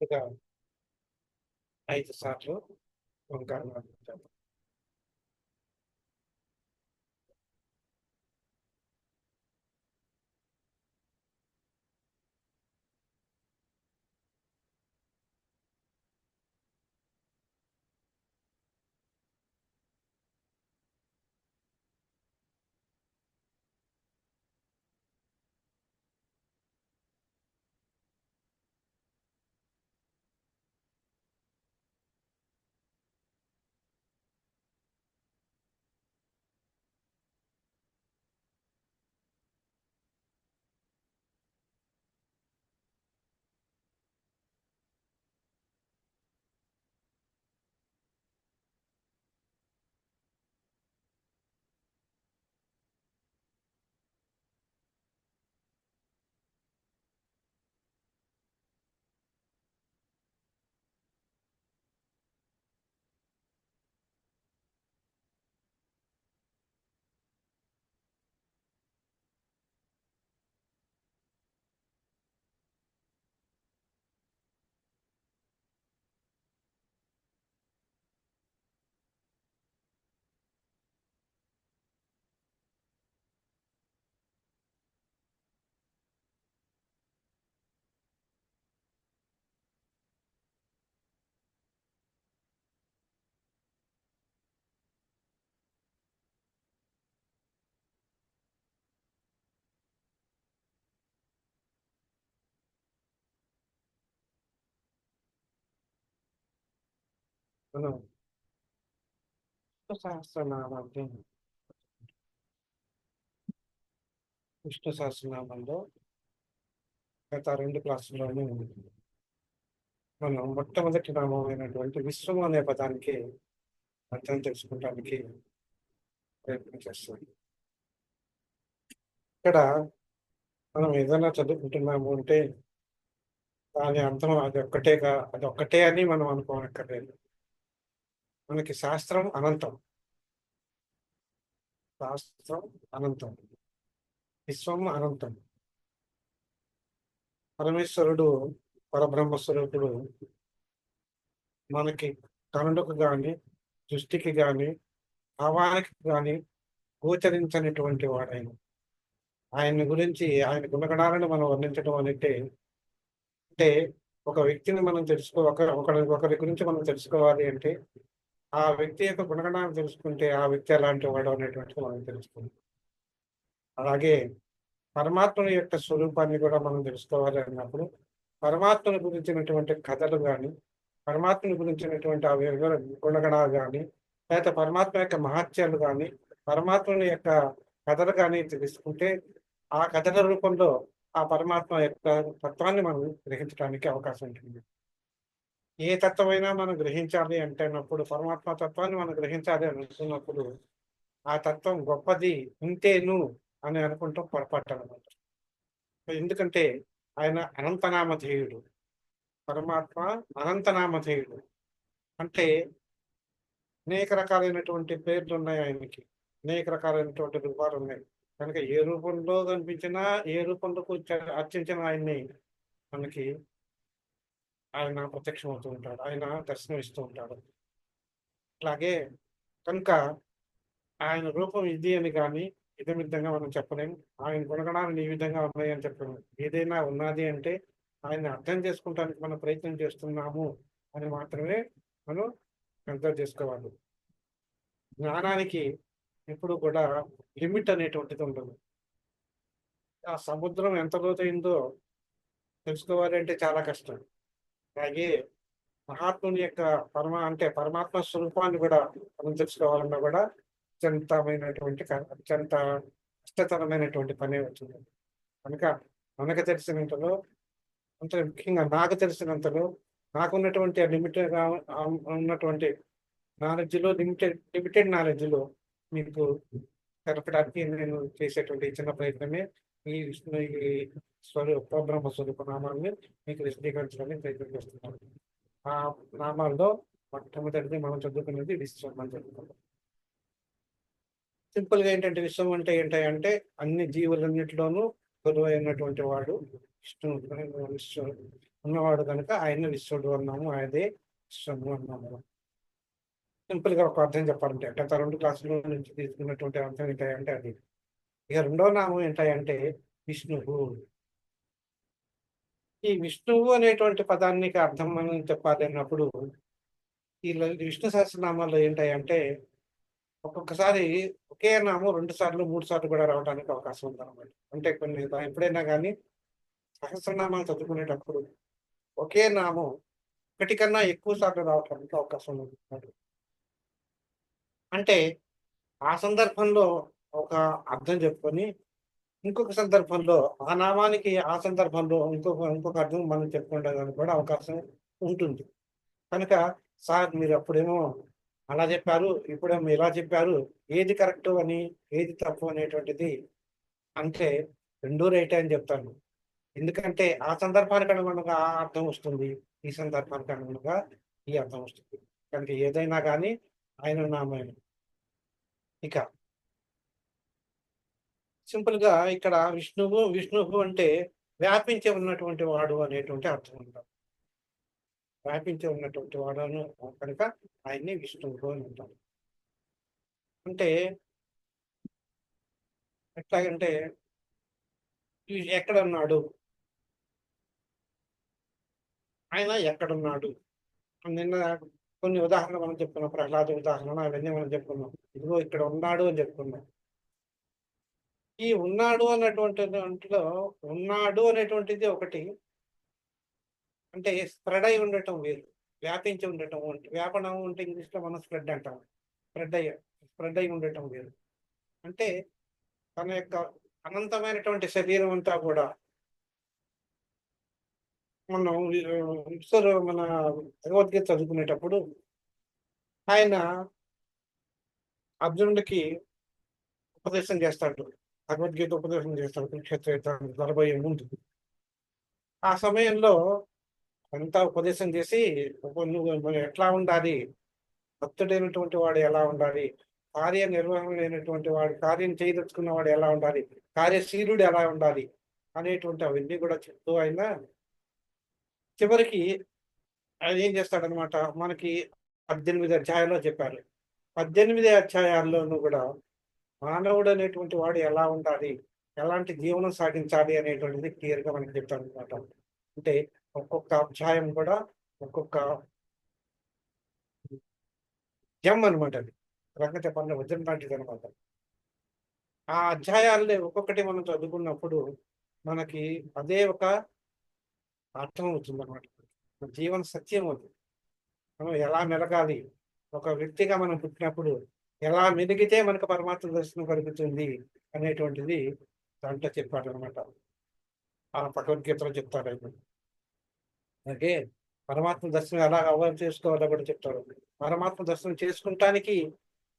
ఇక 5 సార్లు ఓంకారం జపం. మనం సహస్రనామాన్ని విష్ణు సహస్రనామంలో గత 2 క్లాసుల్లోనే మనం మొట్టమొదటి నామమైనటువంటి విశ్వము అనే పదానికి అర్థం తెలుసుకోవడానికి ప్రయత్నం చేస్తాం. ఇక్కడ మనం ఏదైనా చదువుకుంటున్నాము అంటే దాని అర్థం అది ఒక్కటే అని మనం అనుకోనక్కర్లేదు. మనకి శాస్త్రం అనంతం, విశ్వం అనంతం. పరమేశ్వరుడు పరబ్రహ్మ స్వరూపుడు మనకి కనులకు గాని, దృష్టికి గాని, భావానికి గాని గోచరించనటువంటి వాడైన ఆయన గురించి, ఆయన గుణగణాలను మనం వర్ణించడం అంటే ఒక వ్యక్తిని మనం ఒకరి గురించి మనం తెలుసుకోవాలి అంటే ఆ వ్యక్తి యొక్క గుణగణాలు తెలుసుకుంటే ఆ వ్యక్తి ఎలాంటి వాడు అనేటువంటిది మనం తెలుసుకుంటాం. అలాగే పరమాత్మని యొక్క స్వరూపాన్ని కూడా మనం తెలుసుకోవాలి అన్నప్పుడు పరమాత్మను గురించినటువంటి కథలు కానీ, పరమాత్మని గురించినటువంటి ఆ గుణగణాలు కానీ, లేకపోతే పరమాత్మ యొక్క మహత్యాలు కానీ, పరమాత్మని యొక్క కథలు కానీ తెలుసుకుంటే ఆ కథల రూపంలో ఆ పరమాత్మ యొక్క తత్వాన్ని మనం గ్రహించడానికి అవకాశం ఉంటుంది. ఏ తత్వమైనా మనం గ్రహించాలి అంటేనప్పుడు, పరమాత్మ తత్వాన్ని మనం గ్రహించాలి అని అనుకున్నప్పుడు ఆ తత్వం గొప్పది ఇంతేను అని అనుకుంటాం పొరపాటు అనమాట. ఎందుకంటే ఆయన అనంతనామధేయుడు, పరమాత్మ అనంతనామధేయుడు. అంటే అనేక రకాలైనటువంటి పేర్లు ఉన్నాయి ఆయనకి, అనేక రకాలైనటువంటి రూపాలు ఉన్నాయి. కనుక ఏ రూపంలో కనిపించినా, ఏ రూపంలో అర్చించిన ఆయన్ని మనకి ఆయన ప్రత్యక్షం అవుతూ ఉంటాడు, ఆయన దర్శనం ఇస్తూ ఉంటాడు. అలాగే కనుక ఆయన రూపం ఇది అని కానీ ఇదమిద్దంగా మనం చెప్పలేము. ఆయన గుణగణాలను ఈ విధంగా ఉన్నాయి అని చెప్పలేము. ఏదైనా ఉన్నది అంటే ఆయన అర్థం చేసుకోవడానికి మనం ప్రయత్నం చేస్తున్నాము అని మాత్రమే మనం అర్థం చేసుకోవాలి. జ్ఞానానికి ఎప్పుడు కూడా లిమిట్ అనేటువంటిది ఉండదు. ఆ సముద్రం ఎంత లోతైందో తెలుసుకోవాలి అంటే చాలా కష్టం. అలాగే మహాత్ముని యొక్క పరమాత్మ స్వరూపాన్ని కూడా మనం తెలుసుకోవాలన్నా కూడా అత్యంత కష్టతరమైనటువంటి పనే వచ్చింది. కనుక మనకు తెలిసినంతలో, అంటే ముఖ్యంగా నాకు తెలిసినంతలో, నాకున్నటువంటి లిమిటెడ్గా ఉన్నటువంటి నాలెడ్జ్లో, లిమిటెడ్ నాలెడ్జ్లో మీకు తెలపడానికి నేను చేసేటువంటి చిన్న ప్రయత్నమే ఈ విష్ణు పరబ్రహ్మ స్వరూప నామాన్ని మీకు విశదీకరించడానికి ప్రయత్నం చేస్తున్నాను. ఆ నామాల్లో మొట్టమొదటిది మనం చదువుకునేది విశ్వం అని చదువుకుంటాం. సింపుల్ గా ఏంటంటే విశ్వం అంటే ఏంటంటే అన్ని జీవులన్నిటిలోనూ కొలువైనటువంటి వాడు విష్ణువు ఉన్నవాడు కనుక ఆయన విశ్వడు అన్నాము, అదే విశ్వము అన్నాము. సింపుల్ గా ఒక అర్థం చెప్పాలంటే గత 2 క్లాసుల నుంచి తీసుకున్నటువంటి అర్థం ఏంటంటే అది. ఇక రెండవ నామం ఏంటంటే విష్ణువు. ఈ విష్ణువు అనేటువంటి పదానికి అర్థం మనం చెప్పాలి అన్నప్పుడు ఈ విష్ణు సహస్రనామాల్లో ఏంటంటే ఒక్కొక్కసారి ఒకే నామం 2 సార్లు 3 సార్లు కూడా రావడానికి అవకాశం ఉందన్నమాట. అంటే కొన్ని ఎప్పుడైనా కానీ సహస్రనామాలు చదువుకునేటప్పుడు ఒకే నామం 1 కన్నా ఎక్కువ సార్లు రావడానికి అవకాశం ఉంది. అంటే ఆ సందర్భంలో ఒక అర్థం చెప్పుకొని ఇంకొక సందర్భంలో ఆ నామానికి ఆ సందర్భంలో ఇంకొక అర్థం మనం చెప్పుకోవడానికి కూడా అవకాశం ఉంటుంది. కనుక సార్ మీరు అప్పుడేమో అలా చెప్పారు, ఇప్పుడేమో ఇలా చెప్పారు, ఏది కరెక్ట్ అని ఏది తప్పు అనేటువంటిది అంటే 2 రైటే అని చెప్తాను. ఎందుకంటే ఆ సందర్భానికి అనుగుణంగా ఆ అర్థం వస్తుంది, ఈ సందర్భానికి అనుగుణంగా ఈ అర్థం వస్తుంది. కనుక ఏదైనా కానీ ఆయన నామం. ఇక సింపుల్ గా ఇక్కడ విష్ణువు అంటే వ్యాపించి ఉన్నటువంటి వాడు అనేటువంటి అర్థం ఉంటాం. వ్యాపించి ఉన్నటువంటి వాడు కనుక ఆయన్ని విష్ణువు అని అంటారు. అంటే ఎట్లాగంటే ఎక్కడున్నాడు, ఆయన ఎక్కడున్నాడు. నిన్న కొన్ని ఉదాహరణలు మనం చెప్పుకున్నాం, ప్రహ్లాద ఉదాహరణ అవన్నీ మనం చెప్పుకున్నాం. ఇదిగో ఇక్కడ ఉన్నాడు అని చెప్పుకున్నాం. ఈ ఉన్నాడు అన్నటువంటి దాంట్లో ఉన్నాడు అనేటువంటిది ఒకటి, అంటే స్ప్రెడ్ అయి ఉండటం వేరు, వ్యాపించి ఉండటం. వ్యాపనం అంటే ఇంగ్లీష్ లో మనం స్ప్రెడ్ అంటాం. స్ప్రెడ్ అయి ఉండటం వేరు. అంటే తన యొక్క అనంతమైనటువంటి శరీరం అంతా కూడా మనం మన భగవద్గీత చదువుకునేటప్పుడు ఆయన అర్జునుడికి ఉపదేశం చేస్తాడు, భగవద్గీత ఉపదేశం చేస్తాడు కురుక్షేత్ర జరబోయే ముందు. ఆ సమయంలో అంతా ఉపదేశం చేసి నువ్వు ఎట్లా ఉండాలి, భక్తుడైనటువంటి వాడు ఎలా ఉండాలి, కార్యనిర్వహణైనటువంటి వాడు, కార్యం చేయదలుచుకున్న వాడు ఎలా ఉండాలి, కార్యశీలుడు ఎలా ఉండాలి అనేటువంటి అవన్నీ కూడా చెప్తూ ఆయన చివరికి ఆయన ఏం చేస్తాడనమాట, మనకి 18 అధ్యాయాల్లో చెప్పారు. 18 అధ్యాయాల్లోనూ కూడా మానవుడు అనేటువంటి వాడు ఎలా ఉండాలి, ఎలాంటి జీవనం సాగించాలి అనేటువంటిది క్లియర్ గా మనకి చెప్తాడు అనమాట. అంటే ఒక్కొక్క అధ్యాయం కూడా ఒక్కొక్క జమ్ అనమాట. అది రకంగా చెప్పాలంటే వజ్రం లాంటిది అనమాట. ఆ అధ్యాయాల్ని ఒక్కొక్కటి మనం చదువుకున్నప్పుడు మనకి అదే ఒక అర్థం అవుతుంది అనమాట. జీవన సత్యం అవుతుంది. మనం ఎలా మెలగాలి, ఒక వ్యక్తిగా మనం పుట్టినప్పుడు ఎలా మెలిగితే మనకు పరమాత్మ దర్శనం కలుగుతుంది అనేటువంటిది దాంట్లో చెప్పాడు అనమాట. ఆ భగవద్గీతలో చెప్తాడు ఆయన. అలాగే పరమాత్మ దర్శనం ఎలా అవ్వాలి చేసుకోవాలో కూడా చెప్తాడు. పరమాత్మ దర్శనం చేసుకుంటానికి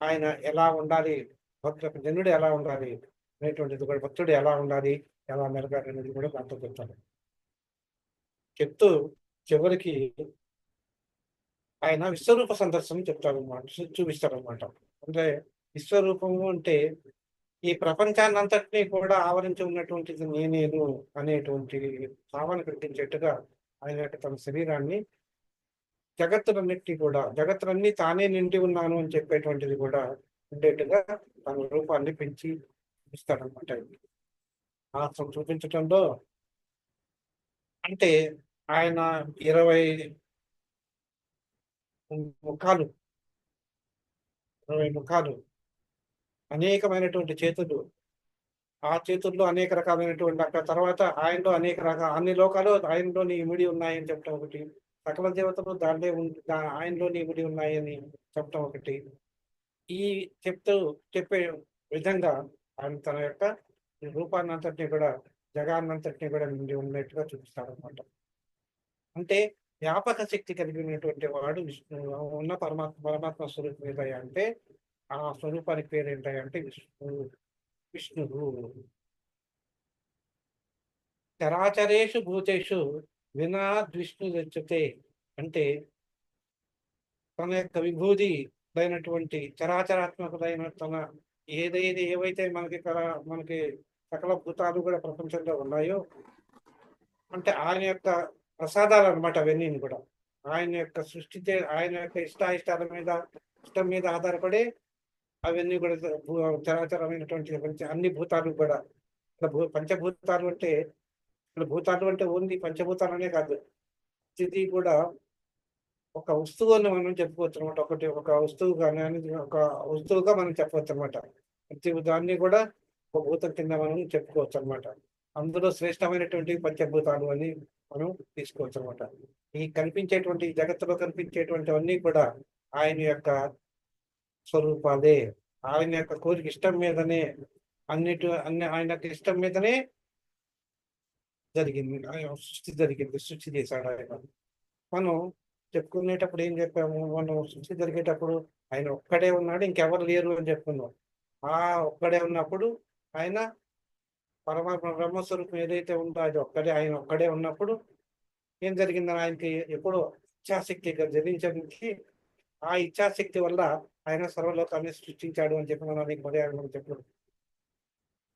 ఆయన ఎలా ఉండాలి, భక్తులకు జనుడు ఎలా ఉండాలి అనేటువంటిది కూడా, భక్తుడు ఎలా ఉండాలి, ఎలా మెలగాలి అనేది కూడా దాంట్లో చెప్తాడు. చెప్తూ చివరికి ఆయన విశ్వరూప సందర్శనం చెప్తాడు అనమాట, చూపిస్తాడు అనమాట. అంటే విశ్వరూపము అంటే ఈ ప్రపంచాన్ని అంతటినీ కూడా ఆవరించి ఉన్నటువంటిది నేనేను అనేటువంటి భావన కల్పించేట్టుగా ఆయన తన శరీరాన్ని జగత్తులన్నీ తానే నిండి ఉన్నాను అని చెప్పేటువంటిది కూడా ఉండేట్టుగా తన రూపాన్ని పెంచి చూపిస్తాడనమాట. ఆ చూపించటంలో అంటే ఆయన 20 ముఖాలు, 20 ముఖాలు, అనేకమైనటువంటి చేతులు, ఆ చేతుల్లో అనేక రకాలైనటువంటి అక్కడ తర్వాత ఆయనలో అనేక రకాల అన్ని లోకాలు ఆయనలోని ఇమిడి ఉన్నాయని చెప్పడం ఒకటి, సకల దేవతలు దాంట్లో ఆయనలోని ఇమిడి ఉన్నాయని చెప్పడం ఒకటి. ఈ చెప్పే విధంగా ఆయన తన యొక్క రూపాన్ని అంతటినీ కూడా, జగాన్నంతటినీ కూడా నిండి ఉన్నట్టుగా చూపిస్తాడు అనమాట. అంటే వ్యాపక శక్తి కలిగినటువంటి వాడు ఉన్న పరమాత్మ స్వరూపం ఏదయ్యా అంటే ఆ స్వరూపానికి పేరు ఏంటంటే విష్ణువు. చరాచరేషు భూతేషు వినా విష్ణు తెచ్చితే అంటే తన యొక్క విభూతి అయినటువంటి చరాచరాత్మకమైన తన ఏవైతే మనకి సకల భూతాలు కూడా ప్రపంచంలో ఉన్నాయో, అంటే ఆయన యొక్క ప్రసాదాలు అనమాట అవన్నీ కూడా. ఆయన యొక్క ఆయన యొక్క ఇష్టాయిష్టాల మీద, ఇష్టం మీద ఆధారపడి అవన్నీ కూడా చరాచరమైనటువంటి అన్ని భూతాలు కూడా. పంచభూతాలు అంటే, ఇక్కడ భూతాలు అంటే ఓన్లీ పంచభూతాలనే కాదు, ఇది కూడా ఒక వస్తువు అని మనం చెప్పుకోవచ్చు అనమాట. ఒక వస్తువు కానీ అనేది ఒక వస్తువుగా మనం చెప్పవచ్చు అనమాట. ప్రతి దాన్ని కూడా ఒక భూతం కింద మనం చెప్పుకోవచ్చు అనమాట. అందులో శ్రేష్టమైనటువంటి పంచభూతాలు అని మనం తీసుకోవచ్చు అనమాట. ఈ కనిపించేటువంటి జగత్తులో కనిపించేటువంటివన్నీ కూడా ఆయన యొక్క స్వరూపాలే. ఆయన యొక్క కోరిక ఇష్టం మీదనే ఆయన యొక్క ఇష్టం మీదనే జరిగింది. సృష్టి చేశాడు ఆయన. మనం చెప్పుకునేటప్పుడు ఏం చెప్పాము, మనం సృష్టి జరిగేటప్పుడు ఆయన ఒక్కడే ఉన్నాడు, ఇంకెవరు లేరు అని చెప్పుకున్నాం. ఆ ఒక్కడే ఉన్నప్పుడు ఆయన పరమాత్మ బ్రహ్మస్వరూపం ఏదైతే ఉందో అది ఆయన ఒక్కడే ఉన్నప్పుడు ఏం జరిగిందని ఆయనకి ఎప్పుడో ఇచ్ఛాశక్తి జరించడానికి, ఆ ఇచ్ఛాశక్తి వల్ల ఆయన సర్వలోకాన్ని సృష్టించాడు అని చెప్పి మనం అనేక పర్యాలు చెప్పారు.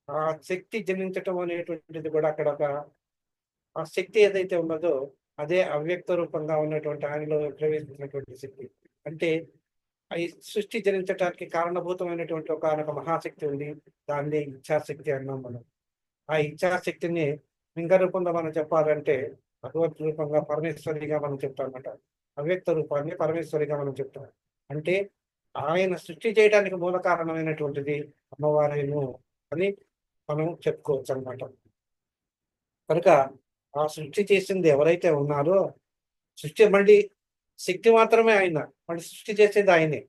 ఆ శక్తి జనించటం అనేటువంటిది కూడా అక్కడ ఆ శక్తి ఏదైతే ఉన్నదో అదే అవ్యక్త రూపంగా ఉన్నటువంటి ఆయనలో ప్రవేశించినటువంటి శక్తి. అంటే ఈ సృష్టి జరించడానికి కారణభూతమైనటువంటి ఒక మహాశక్తి ఉంది, దాన్ని ఇచ్ఛాశక్తి అన్నాం మనం. ఆ ఇచ్ఛాశక్తిని లింగ రూపంలో మనం చెప్పాలంటే భగవత్ రూపంగా పరమేశ్వరిగా మనం చెప్తాం అన్నమాట. అవ్యక్త రూపాన్ని పరమేశ్వరిగా మనం చెప్తాం. అంటే ఆయన సృష్టి చేయడానికి మూల కారణమైనటువంటిది అమ్మవారేను అని మనం చెప్పుకోవచ్చు అనమాట. కనుక ఆ సృష్టి చేసింది ఎవరైతే ఉన్నారో, సృష్టి మళ్ళీ శక్తి మాత్రమే ఆయన, మళ్ళీ సృష్టి చేసేది ఆయనే.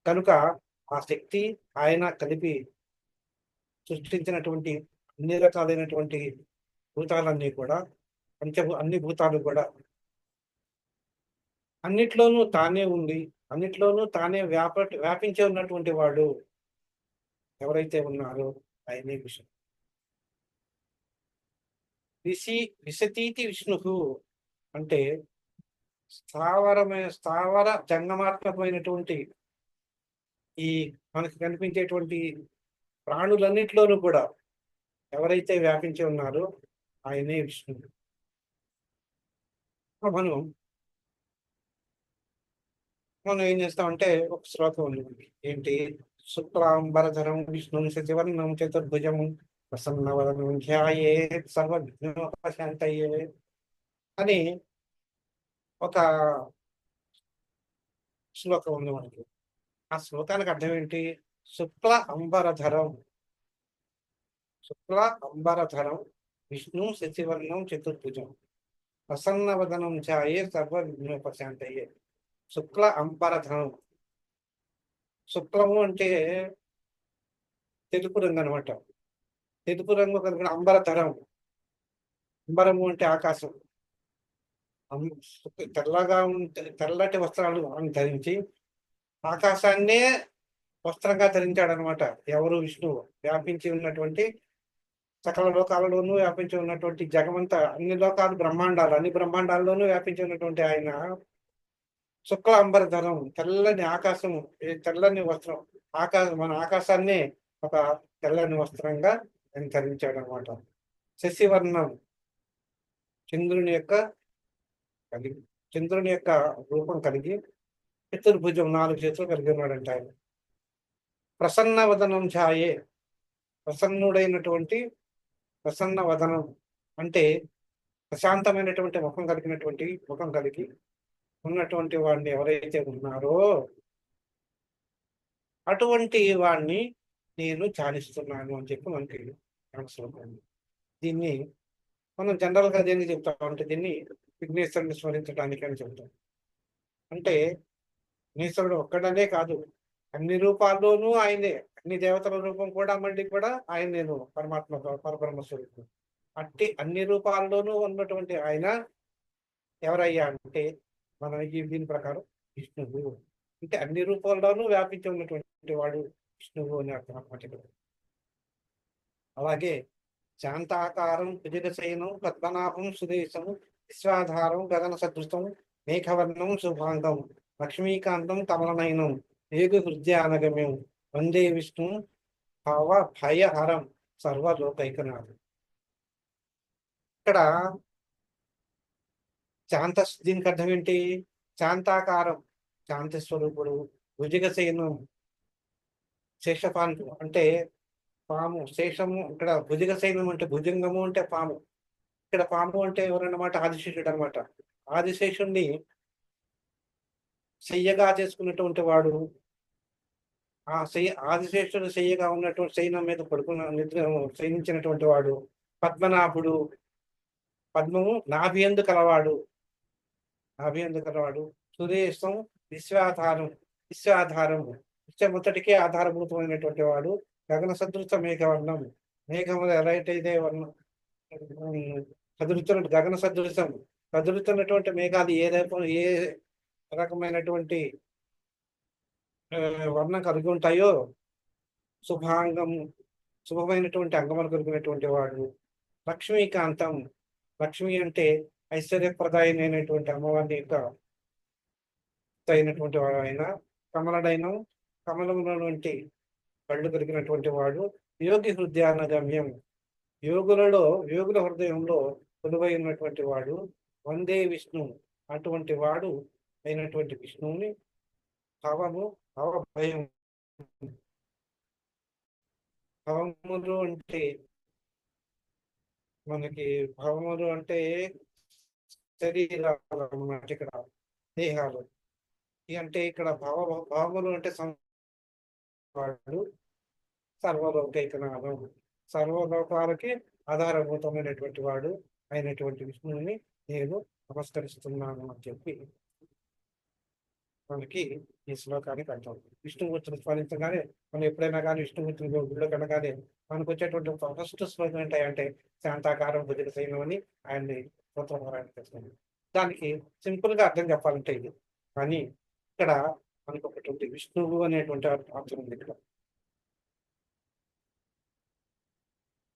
కనుక ఆ శక్తి ఆయన కలిపి సృష్టించినటువంటి అన్ని రకాలైనటువంటి భూతాలన్నీ కూడా, అన్ని భూతాలు కూడా అన్నిట్లోనూ తానే ఉంది, అన్నిట్లోనూ తానే వ్యాపించి ఉన్నటువంటి వాడు ఎవరైతే ఉన్నారో ఆయనే విష్ణు. విశతీతి విష్ణు అంటే స్థావర జంగమాత్మకమైనటువంటి ఈ మనకు కనిపించేటువంటి ప్రాణులన్నిట్లోనూ కూడా ఎవరైతే వ్యాపించి ఉన్నారో ఆయనే విష్ణువు. మనం ఏం చేస్తామంటే ఒక శ్లోకం ఉంది, ఏంటి, శుక్లాంబరధరం విష్ణు శశివర్ణం చతుర్భుజం ప్రసన్నవదనం ధ్యాయేత్ సర్వవిఘ్నోపశాంతయే అని ఒక శ్లోకం ఉంది మనకి. ఆ శ్లోకానికి అర్థం ఏంటి? శుక్ల అంబరధరం విష్ణు శశివర్ణం చతుర్భుజం ప్రసన్నవదనం ఛాయే సర్వవిఘ్నోపశాంతయే. శుక్ల అంబరధరం, శుక్లము అంటే తెలుపు రంగు అనమాట. తెలుపు రంగు కలిగిన అంబరధరం, అంబరము అంటే ఆకాశం. తెల్లగా తెల్లటి వస్త్రాలు ధరించి ఆకాశాన్నే వస్త్రంగా ధరించాడు అనమాట. ఎవరు? విష్ణువు. వ్యాపించి ఉన్నటువంటి సకల లోకాలలోనూ వ్యాపించి ఉన్నటువంటి జగమంతా, అన్ని లోకాలు బ్రహ్మాండాలు, అన్ని బ్రహ్మాండాల్లోనూ వ్యాపించి ఉన్నటువంటి ఆయన శుక్ల అంబరధరం, తెల్లని ఆకాశము, తెల్లని వస్త్రం, మన ఆకాశాన్ని ఒక తెల్లని వస్త్రంగా ధరించాడు అనమాట. శశివర్ణం, చంద్రుని యొక్క రూపం కలిగి చతుర్భుజం, 4 చేతులు కలిగి ఉన్నాడంట ఆయన. ప్రసన్న వదనం ఛాయే, ప్రసన్న వదనం అంటే ప్రశాంతమైనటువంటి ముఖం కలిగి ఉన్నటువంటి వాడిని ఎవరైతే ఉన్నారో అటువంటి వాడిని నేను ధ్యానిస్తున్నాను అని చెప్పి మనకి శ్లోకం. దీన్ని మనం జనరల్ గా దేనికి చెప్తామంటే, దీన్ని విఘ్నేశ్వరుని స్మరించడానికి అని చెప్తాం. అంటే విఘ్నేశ్వరుడు ఒక్కడనే కాదు, అన్ని రూపాల్లోనూ ఆయనే, అన్ని దేవతల రూపం కూడా మళ్ళీ కూడా ఆయన, నేను పరమాత్మ పరబ్రహ్మ స్వరూపం. అట్టి అన్ని రూపాల్లోనూ ఉన్నటువంటి ఆయన ఎవరయ్యా అంటే, మన దీని ప్రకారం విష్ణువు. అంటే అన్ని రూపాల్లోనూ వ్యాపించి ఉన్నటువంటి వాడు విష్ణువు అని అర్థం అన్నమాట. అలాగే శాంతాకారం భుజగశయనం పద్మనాభం సుదేశం విశ్వాధారం గగన సదృశం మేఘవర్ణం శుభాంగం లక్ష్మీకాంతం కమలనయనం ఏగు హృదయానగమ్యం వందే విష్ణు భయహరం సర్వలోకైకనాథుడు. ఇక్కడ శాంత దీనికి అర్థం ఏంటి? శాంతాకారం, శాంతి స్వరూపుడు, భుజగశయనం, శేషపాన్పు అంటే పాము, శేషము. ఇక్కడ భుజగశయనం అంటే భుజంగము అంటే పాము. ఇక్కడ పాము అంటే ఎవరన్నమాట? ఆదిశేషుడు అనమాట. ఆదిశేషుణ్ణి శయ్యగా చేసుకున్నటువంటి వాడు, ఆ ఆదిశేషుడు శయ్యగా ఉన్నటువంటి శయనం మీద పడుకున్న నిద్ర శయనించినటువంటి వాడు పద్మనాభుడు. పద్మము నాభియందు కలవాడు, నాభియందు కలవాడు. సురేశం విశ్వాధారం, విశ్వాధారము, విశ్వముతటికే ఆధారభూతమైనటువంటి వాడు. గగన సదృశ మేఘవర్ణం, మేఘములు ఎలా అయితే వర్ణం కదులుతున్న గగన సదృశం, కదులుతున్నటువంటి మేఘాలు ఏ రకమైనటువంటి వర్ణం కలిగి ఉంటాయో, శుభాంగం, శుభమైనటువంటి అంగములు కలిగినటువంటి వాడు. లక్ష్మీకాంతం, లక్ష్మి అంటే ఐశ్వర్యప్రదాయమైనటువంటి అమ్మవారిని యొక్క అయినటువంటి వాడు ఆయన. కమలడైన, కమలములటువంటి కళ్ళు కలిగినటువంటి వాడు. యోగి హృదయాన గమ్యం, యోగులలో, యోగుల హృదయంలో కొలువై ఉన్నటువంటి వాడు. వందే విష్ణు, అటువంటి వాడు అయినటువంటి విష్ణువుని భవము, భవభయం, భవములు అంటే మనకి భవములు అంటే శరీరాలు అన్నమాట, ఇక్కడ దేహాలు. అంటే ఇక్కడ భావములు అంటే వాడు సర్వలోకైకనాథం, సర్వలోకాలకి ఆధారభూతమైనటువంటి వాడు అయినటువంటి విష్ణువుని నేను నమస్కరిస్తున్నాను అని చెప్పి మనకి ఈ శ్లోకానికి అర్థం. విష్ణుమూర్తిని స్మరించగానే మనం ఎప్పుడైనా కానీ విష్ణుమూర్తిని గుడిలో కనగానే మనకు వచ్చేటువంటి ఫస్ట్ శ్లోకం ఏంటంటే శాంతాకారం భుజగశయనం అని ఆయన్ని స్తోత్రపారాయణ చేస్తున్నాం. దానికి సింపుల్ గా అర్థం చెప్పాలంటే ఇది. కానీ ఇక్కడ మనకు ఒకటి విష్ణువు అనేటువంటి అర్థం ఉంది. ఇక్కడ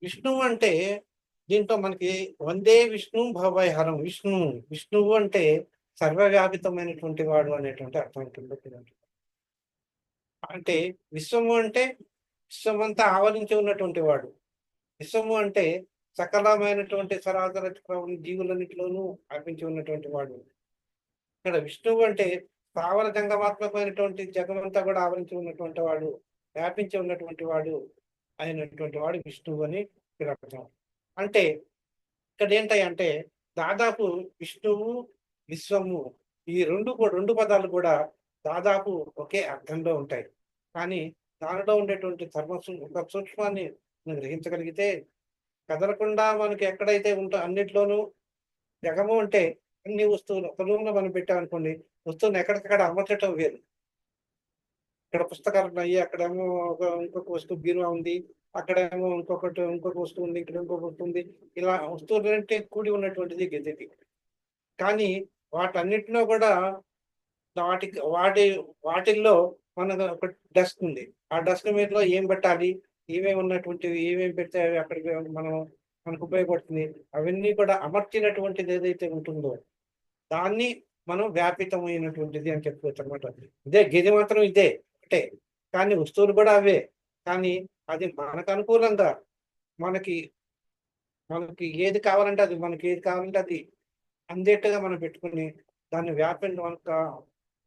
విష్ణువు అంటే దీంట్లో మనకి వందే విష్ణు భవైహరం, విష్ణువు అంటే సర్వవ్యాపితమైనటువంటి వాడు అనేటువంటి అర్థం ఉంటుంది. అంటే విశ్వము అంటే విశ్వమంతా ఆవరించి ఉన్నటువంటి వాడు. విశ్వము అంటే సకలమైనటువంటి సరాసర జీవులన్నిటిలోనూ వ్యాపించి ఉన్నటువంటి వాడు. ఇక్కడ విష్ణువు అంటే స్థావర జంగమాత్మకమైనటువంటి జగమంతా కూడా ఆవరించి ఉన్నటువంటి వాడు, వ్యాపించి ఉన్నటువంటి వాడు అయినటువంటి వాడు విష్ణువు అని ఇక్కడ అర్థం. అంటే ఇక్కడ ఏంటంటే దాదాపు విష్ణువు, విశ్వము ఈ రెండు పదాలు కూడా దాదాపు ఒకే అర్థంలో ఉంటాయి. కానీ దానిలో ఉండేటువంటి ఒక సూక్ష్మాన్ని మనం గ్రహించగలిగితే, కదలకుండా మనకి ఎక్కడైతే అన్నిట్లోనూ జగము అంటే అన్ని వస్తువులు ఒక రూమ్ లో మనం పెట్టామనుకోండి, వస్తువుని ఎక్కడికక్కడ అమర్చటం వేరు. ఇక్కడ పుస్తకాలు ఉన్నాయి, అక్కడేమో ఇంకొక వస్తువు బీరువా ఉంది, అక్కడేమో ఇంకొక వస్తువు ఉంది, ఇక్కడ ఇంకొక వస్తువు ఉంది. ఇలా వస్తువులంటే కూడి ఉన్నటువంటిది గది. కానీ వాటన్నిటిలో కూడా వాటిల్లో మన ఒక డెస్క్ ఉంది. ఆ డెస్క్ మీదలో ఏం పెట్టాలి, ఏమేమి ఉన్నటువంటివి, ఏమేమి పెడితే అక్కడికి మనకు ఉపయోగపడుతుంది, అవన్నీ కూడా అమర్చినటువంటిది ఏదైతే ఉంటుందో దాన్ని మనం వ్యాపితమైనటువంటిది అని చెప్పుకోవచ్చు అనమాట. ఇదే గది మాత్రం ఇదే ఒకటే, కానీ వస్తువులు కూడా అవే. కానీ అది మనకు అనుకూలంగా మనకి ఏది కావాలంటే అది అందేట్టుగా మనం పెట్టుకుని దాన్ని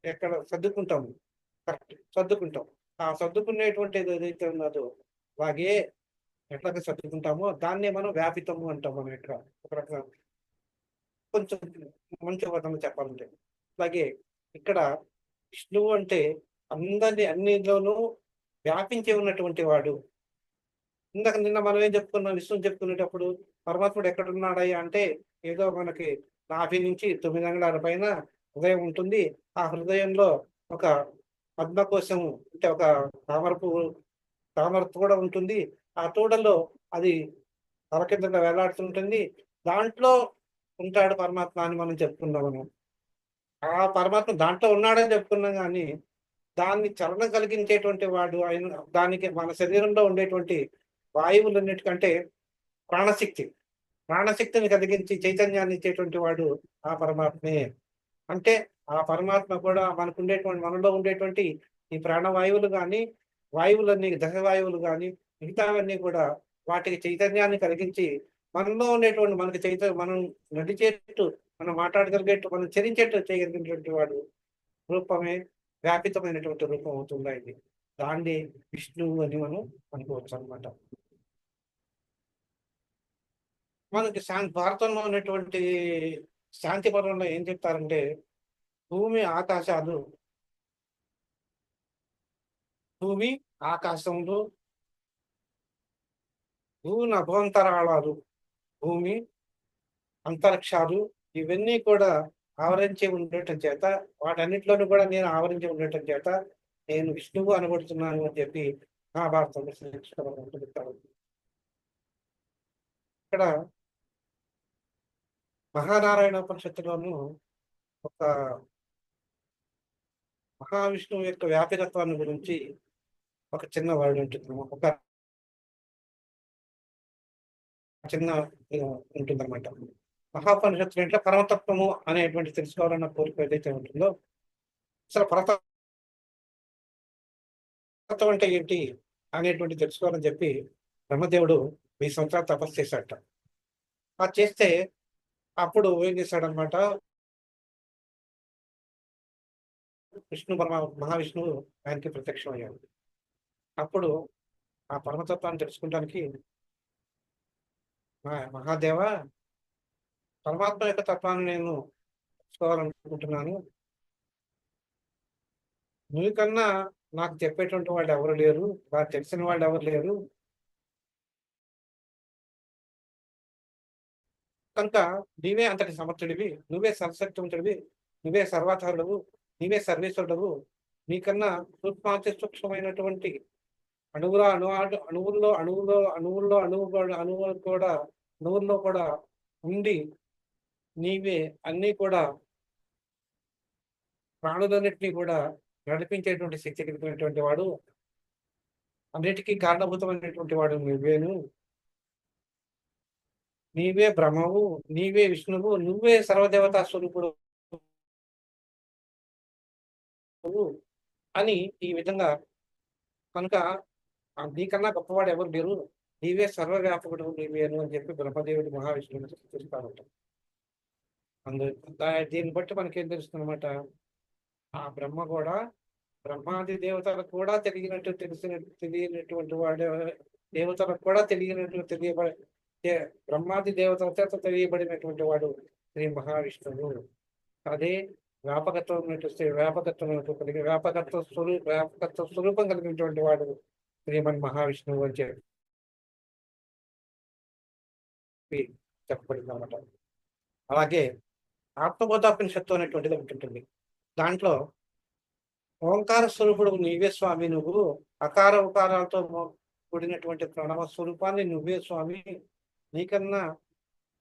ఎక్కడ సర్దుకుంటాము, కరెక్ట్ సర్దుకుంటాం. ఆ సర్దుకునేటువంటిది ఏదైతే ఉన్నదో అలాగే ఎట్లాగా సర్దుకుంటామో దాన్నే మనం వ్యాపితము అంటాం. మనం ఇక్కడ ఒక రకంగా కొంచెం మంచి పదంలో చెప్పాలంటే. అలాగే ఇక్కడ విష్ణువు అంటే అన్నిలోనూ వ్యాపించి ఉన్నటువంటి వాడు. నిన్న మనం ఏం చెప్పుకున్నాం, విష్ణువు చెప్పుకునేటప్పుడు పరమాత్ముడు ఎక్కడున్నాడయ్యా అంటే ఏదో మనకి నాభి నుంచి 9 అంగుళాల పైన హృదయం ఉంటుంది. ఆ హృదయంలో ఒక పద్మకోశము అంటే ఒక తామర తూడ ఉంటుంది. ఆ తూడలో అది తల కింద వేలాడుతుంటుంది. దాంట్లో ఉంటాడు పరమాత్మ అని మనం చెప్పుకున్నాము. ఆ పరమాత్మ దాంట్లో ఉన్నాడని చెప్పుకున్నాం, కానీ దాన్ని చలనం కలిగించేటువంటి వాడు ఆయన, దానికి మన శరీరంలో ఉండేటువంటి వాయువులన్నిటికంటే ప్రాణశక్తిని కలిగించి చైతన్యాన్ని ఇచ్చేటువంటి వాడు ఆ పరమాత్మే. అంటే ఆ పరమాత్మ కూడా మనలో ఉండేటువంటి ఈ ప్రాణవాయువులు కానీ, వాయువులన్నీ దశవాయువులు కానీ, మిగతావన్నీ కూడా వాటికి చైతన్యాన్ని కలిగించి మనలో ఉండేటువంటి మనకి మనం నడిచేట్టు, మనం మాట్లాడగలిగేట్టు, మనం చరించేట్టు చేయగలిగినటువంటి వాడు రూపమే వ్యాపితమైనటువంటి రూపం అవుతుందా ఇది. దాన్ని విష్ణువు అని మనం అనుకోవచ్చు అనమాట. మనకి భారతంలో ఉన్నటువంటి శాంతి పర్వంలో ఏం చెప్తారంటే, భూమి ఆకాశాలు, భూమి ఆకాశములు, భూమి అభ్యంతరాళాలు, భూమి అంతరిక్షాలు, ఇవన్నీ కూడా ఆవరించి ఉండటం చేత, వాటన్నిటిలోనూ కూడా నేను ఆవరించి ఉండటం చేత నేను విష్ణువు అనబడుతున్నాను అని చెప్పి మహాభారతంలో చెప్తారు. ఇక్కడ మహానారాయణ ఉపనిషత్తులోను ఒక మహావిష్ణువు యొక్క వ్యాపికత్వాన్ని గురించి ఒక చిన్న వర్డ్ ఉంటుంది, ఒక చిన్న ఉంటుందన్నమాట. మహాపనిషత్తులు అంటే పరమతత్వము అనేటువంటి తెలుసుకోవాలన్న కోరిక ఏదైతే ఉంటుందో, అసలు పరతత్వం అంటే ఏంటి అనేటువంటి తెలుసుకోవాలని చెప్పి బ్రహ్మదేవుడు 1000 సంవత్సరాలు తపస్సు చేశాడట. అది చేస్తే అప్పుడు ఏం చేశాడనమాట, మహావిష్ణువు ఆయనకి ప్రత్యక్షం అయ్యాడు. అప్పుడు ఆ పరమతత్వాన్ని తెలుసుకోవడానికి, మహాదేవ, పరమాత్మ యొక్క తత్వాన్ని నేను తెలుసుకోవాలనుకుంటున్నాను, నీకన్నా నాకు చెప్పేటువంటి వాళ్ళు ఎవరు లేరు, నాకు తెలిసిన వాళ్ళు ఎవరు లేరు, కనుక నీవే అంతటి సమర్థుడివి, నువ్వే సర్వశక్తివంతుడివి, నువ్వే సర్వాధారుడవు, నీవే సర్వేశ్వరుడవు, నీకన్నా సూక్ష్మాతి సూక్ష్మమైనటువంటి అణువుల్లో కూడా ఉండి నీవే అన్నీ కూడా ప్రాణులన్నింటినీ కూడా నడిపించేటువంటి శక్తి కలిగినటువంటి వాడు, అన్నిటికీ కారణభూతమైనటువంటి వాడు నువ్వేను, నీవే బ్రహ్మవు, నీవే విష్ణువు, నువ్వే సర్వదేవతా స్వరూపుడు అని ఈ విధంగా, కనుక నీకన్నా గొప్పవాడు ఎవరు లేరు, నీవే సర్వవ్యాపకుడు నీవేను అని చెప్పి బ్రహ్మదేవుడు మహావిష్ణువుని చూస్తారట. దీన్ని బట్టి మనకేం తెలుస్తుంది అనమాట, ఆ బ్రహ్మ కూడా బ్రహ్మాది దేవతలకు కూడా తెలియనటువంటి వాడు, దేవతలకు కూడా బ్రహ్మాది దేవతల చేత తెలియబడినటువంటి వాడు శ్రీ మహావిష్ణువు. అదే వ్యాపకత్వ స్వరూపం కలిగినటువంటి వాడు శ్రీమన్ మహావిష్ణువు అని చెప్పి చెప్పబడింది అనమాట. అలాగే ఆత్మబోధాపనిషత్తు అనేటువంటిది ఉంటుంటుంది. దాంట్లో ఓంకార స్వరూపుడు నీవే స్వామి, నువ్వు అకార ఉకారాలతో కూడినటువంటి ప్రణవ స్వరూపాన్ని నువ్వే స్వామి, నీకన్నా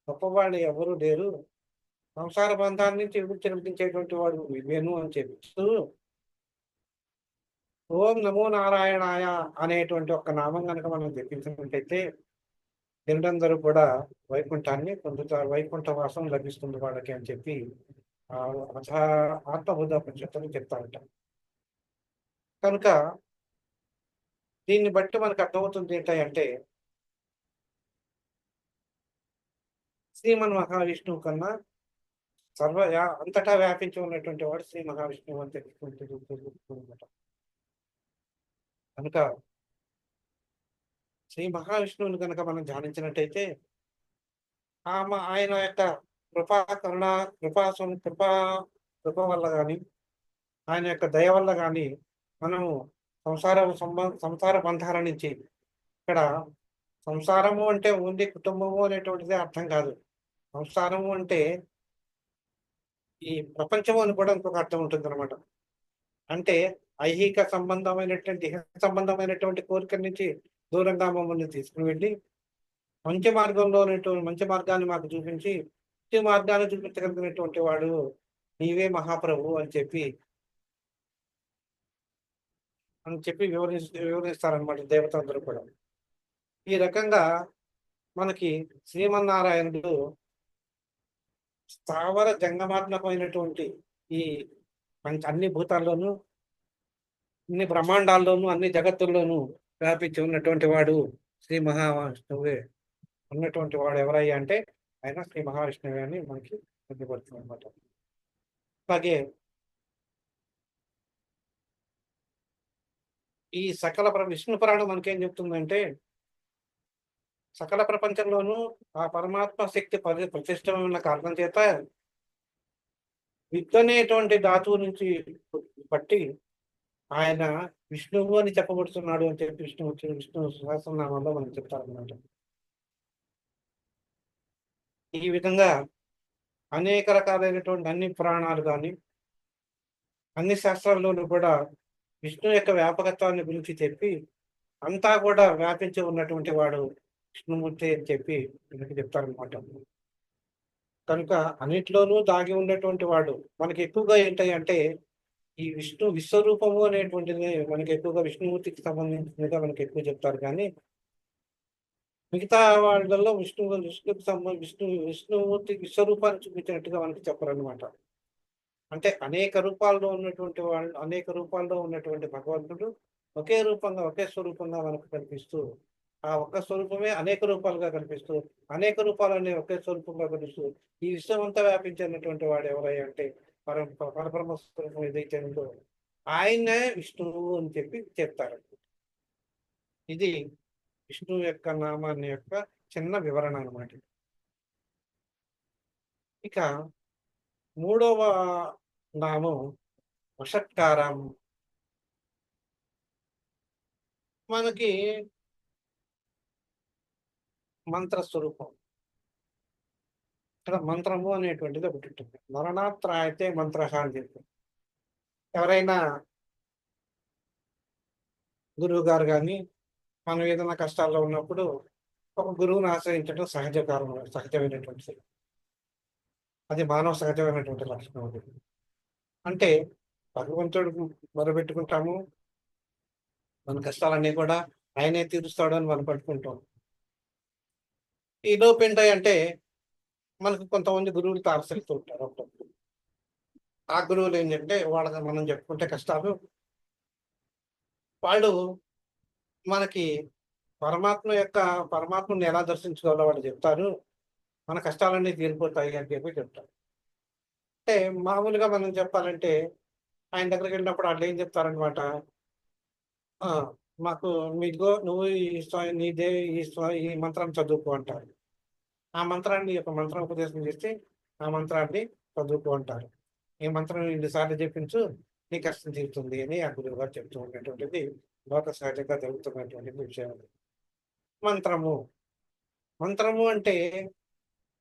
గొప్పవాళ్ళు ఎవరు లేరు, సంసార బంధాన్ని నిర్మించేటువంటి వాడు నువ్వేను అని చెప్పి ఓం నమో నారాయణాయ అనేటువంటి ఒక నామం కనుక మనం జపించినట్టయితే జనులందరూ కూడా వైకుంఠాన్ని పొందుతారు, వైకుంఠ వాసం లభిస్తుంది వాళ్ళకి అని చెప్పి ఆత్మబోధాపనిషత్తులు చెప్తారట. కనుక దీన్ని బట్టి మనకు అర్థమవుతుంది ఏంటంటే, శ్రీమన్ మహావిష్ణువు కన్నా అంతటా వ్యాపించి ఉన్నటువంటి వాడు శ్రీ మహావిష్ణువు అని తెలుసుకుంటున్నమాట. కనుక శ్రీ మహావిష్ణువుని కనుక మనం ధ్యానించినట్టయితే ఆయన యొక్క కృప వల్ల కానీ, ఆయన యొక్క దయ వల్ల కానీ మనము సంసార బంధాల నుంచి, ఇక్కడ సంసారము అంటే ఓన్లీ కుటుంబము అనేటువంటిది అర్థం కాదు. సంసారము అంటే ఈ ప్రపంచము అని కూడా ఇంకొక అర్థం ఉంటుంది అనమాట. అంటే ఐహిక సంబంధమైనటువంటి కోరికల నుంచి దూరంగా మమ్మల్ని తీసుకుని వెళ్ళి మంచి మార్గాన్ని మాకు చూపించి మంచి మార్గాన్ని చూపించగలిగినటువంటి వాడు నీవే మహాప్రభు అని చెప్పి వివరిస్తారనమాట దేవతలందరూ కూడా. ఈ రకంగా మనకి శ్రీమన్నారాయణుడు స్థావర జంగమాత్మకమైనటువంటి ఈ అన్ని భూతాల్లోనూ, అన్ని బ్రహ్మాండాల్లోనూ, అన్ని జగత్తుల్లోనూ వ్యాపించి ఉన్నటువంటి వాడు శ్రీ మహావిష్ణువే ఉన్నటువంటి వాడు ఎవరయ్యా అంటే ఆయన శ్రీ మహావిష్ణువే అని మనకి తెలియబడుతుంది అనమాట. అలాగే ఈ విష్ణు పురాణం మనకేం చెప్తుందంటే సకల ప్రపంచంలోనూ ఆ పరమాత్మ శక్తి ప్రతిష్ట ఉన్న కారణం చేత విత్తనేటువంటి ధాతువు నుంచి బట్టి ఆయన విష్ణువు అని చెప్పబడుతున్నాడు అని చెప్పి విష్ణు సహస్రనామంలో మనం చెప్తారన్నమాట. ఈ విధంగా అనేక రకాలైనటువంటి అన్ని పురాణాలు కానీ అన్ని శాస్త్రాల్లోనూ కూడా విష్ణు యొక్క వ్యాపకత్వాన్ని గురించి చెప్పి అంతా కూడా వ్యాపించి ఉన్నటువంటి వాడు విష్ణుమూర్తి అని చెప్పి మనకి చెప్తారనమాట. కనుక అన్నిట్లోనూ దాగి ఉన్నటువంటి వాడు మనకి ఎక్కువగా ఏంటి అంటే ఈ విశ్వరూపము అనేటువంటిది మనకి ఎక్కువగా విష్ణుమూర్తికి సంబంధించినగా మనకి ఎక్కువ చెప్తారు. కానీ మిగతా వాళ్ళల్లో విష్ణుమూర్తి విశ్వరూపాన్ని చూపించినట్టుగా మనకి చెప్పరన్నమాట. అంటే అనేక రూపాల్లో ఉన్నటువంటి భగవంతుడు ఒకే రూపంగా ఒకే స్వరూపంగా మనకు కనిపిస్తూ ఆ ఒక్క స్వరూపమే అనేక రూపాలుగా కనిపిస్తూ అనేక రూపాలనే ఒకే స్వరూపంగా కనిపిస్తూ ఈ విశ్వం అంతా వ్యాపించినటువంటి వాడు ఎవరై అంటే పరబ్రహ్మ స్వరూపం ఏదైతే ఉందో ఆయనే విష్ణువు అని చెప్పి చెప్తారు. ఇది విష్ణువు యొక్క నామాన్ని యొక్క చిన్న వివరణ అన్నమాట. ఇక మూడవ నామం వషట్కారం. మనకి మంత్ర స్వరూపం. ఇక్కడ మంత్రము అనేటువంటిది ఒకటి ఉంటుంది. మరణాత్రాయతే మంత్ర అని చెప్పి ఎవరైనా గురువు గారు కానీ మనం ఏదైనా కష్టాల్లో ఉన్నప్పుడు ఒక గురువుని ఆశ్రయించడం సహజమైనటువంటిది. అది మానవ సహజమైనటువంటి లక్షణం. అది అంటే భగవంతుడు మొరబెట్టుకుంటాము, మన కష్టాలన్నీ కూడా ఆయనే తీరుస్తాడు అని మనం పట్టుకుంటాం. ఈ లోపు ఏంటంటే మనకు కొంతమంది గురువులు తారసలుతూ ఉంటారు. అప్పుడప్పుడు ఆ గురువులు ఏంటంటే వాళ్ళకి మనం చెప్పుకుంటే కష్టాలు వాళ్ళు మనకి పరమాత్మని ఎలా దర్శించుకోవాలో వాళ్ళు చెప్తారు. మన కష్టాలన్నీ తీరిపోతాయి అని చెప్పి చెప్తారు. అంటే మామూలుగా మనం చెప్పాలంటే ఆయన దగ్గరికి వెళ్ళినప్పుడు వాళ్ళు ఏం చెప్తారనమాట, మాకు మీకో నువ్వు ఈ మంత్రం చదువుకో అంటారు. ఆ మంత్రాన్ని ఒక మంత్రం ఉపదేశం చేస్తే ఆ మంత్రాన్ని చదువుకో అంటారు. ఈ మంత్రం 2 సార్లు చెప్పించు నీ కష్టం తీరుతుంది అని ఆ గురువు గారు చెప్తూ ఉన్నటువంటిది లోక సహజంగా జరుగుతున్నటువంటి విషయం. మంత్రము అంటే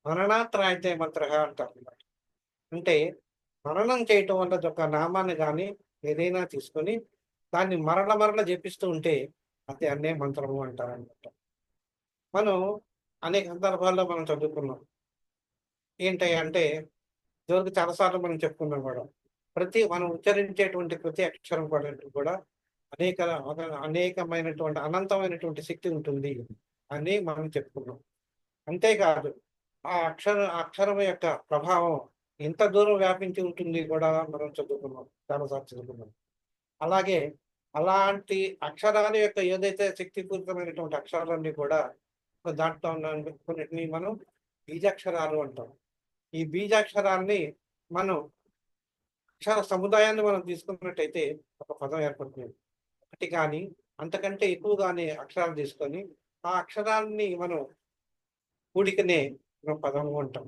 మననాత్రాయతే మంత్ర అంటారు అన్నమాట. అంటే మననం చేయటం వల్ల ఒక నామాన్ని కానీ ఏదైనా తీసుకొని దాన్ని మరల జపిస్తూ ఉంటే అది అన్నే మంత్రము అంటారనమాట. మనం అనేక సందర్భాల్లో మనం చదువుకున్నాం. ఏంటి అంటే ఇదివరకు చాలాసార్లు మనం చెప్పుకున్నాం కూడా. మనం ఉచ్చరించేటువంటి ప్రతి అక్షరం కూడా అనేకమైనటువంటి అనంతమైనటువంటి శక్తి ఉంటుంది అని మనం చెప్పుకున్నాం. అంతేకాదు ఆ అక్షరం యొక్క ప్రభావం ఎంత దూరం వ్యాపించి ఉంటుంది కూడా మనం చాలాసార్లు చదువుకున్నాం. అలాగే అలాంటి అక్షరాల యొక్క ఏదైతే శక్తిపూరితమైనటువంటి అక్షరాలన్నీ కూడా దాంట్లో ఉన్న కొన్నిటిని మనం బీజాక్షరాలు అంటాం. ఈ బీజాక్షరాల్ని మనం అక్షర సముదాయాన్ని మనం తీసుకున్నట్టయితే ఒక పదం ఏర్పడుతుంది. ఒకటి కానీ అంతకంటే ఎక్కువగానే అక్షరాలు తీసుకొని ఆ అక్షరాలని మనం కూడికనే మనం పదము అంటాం.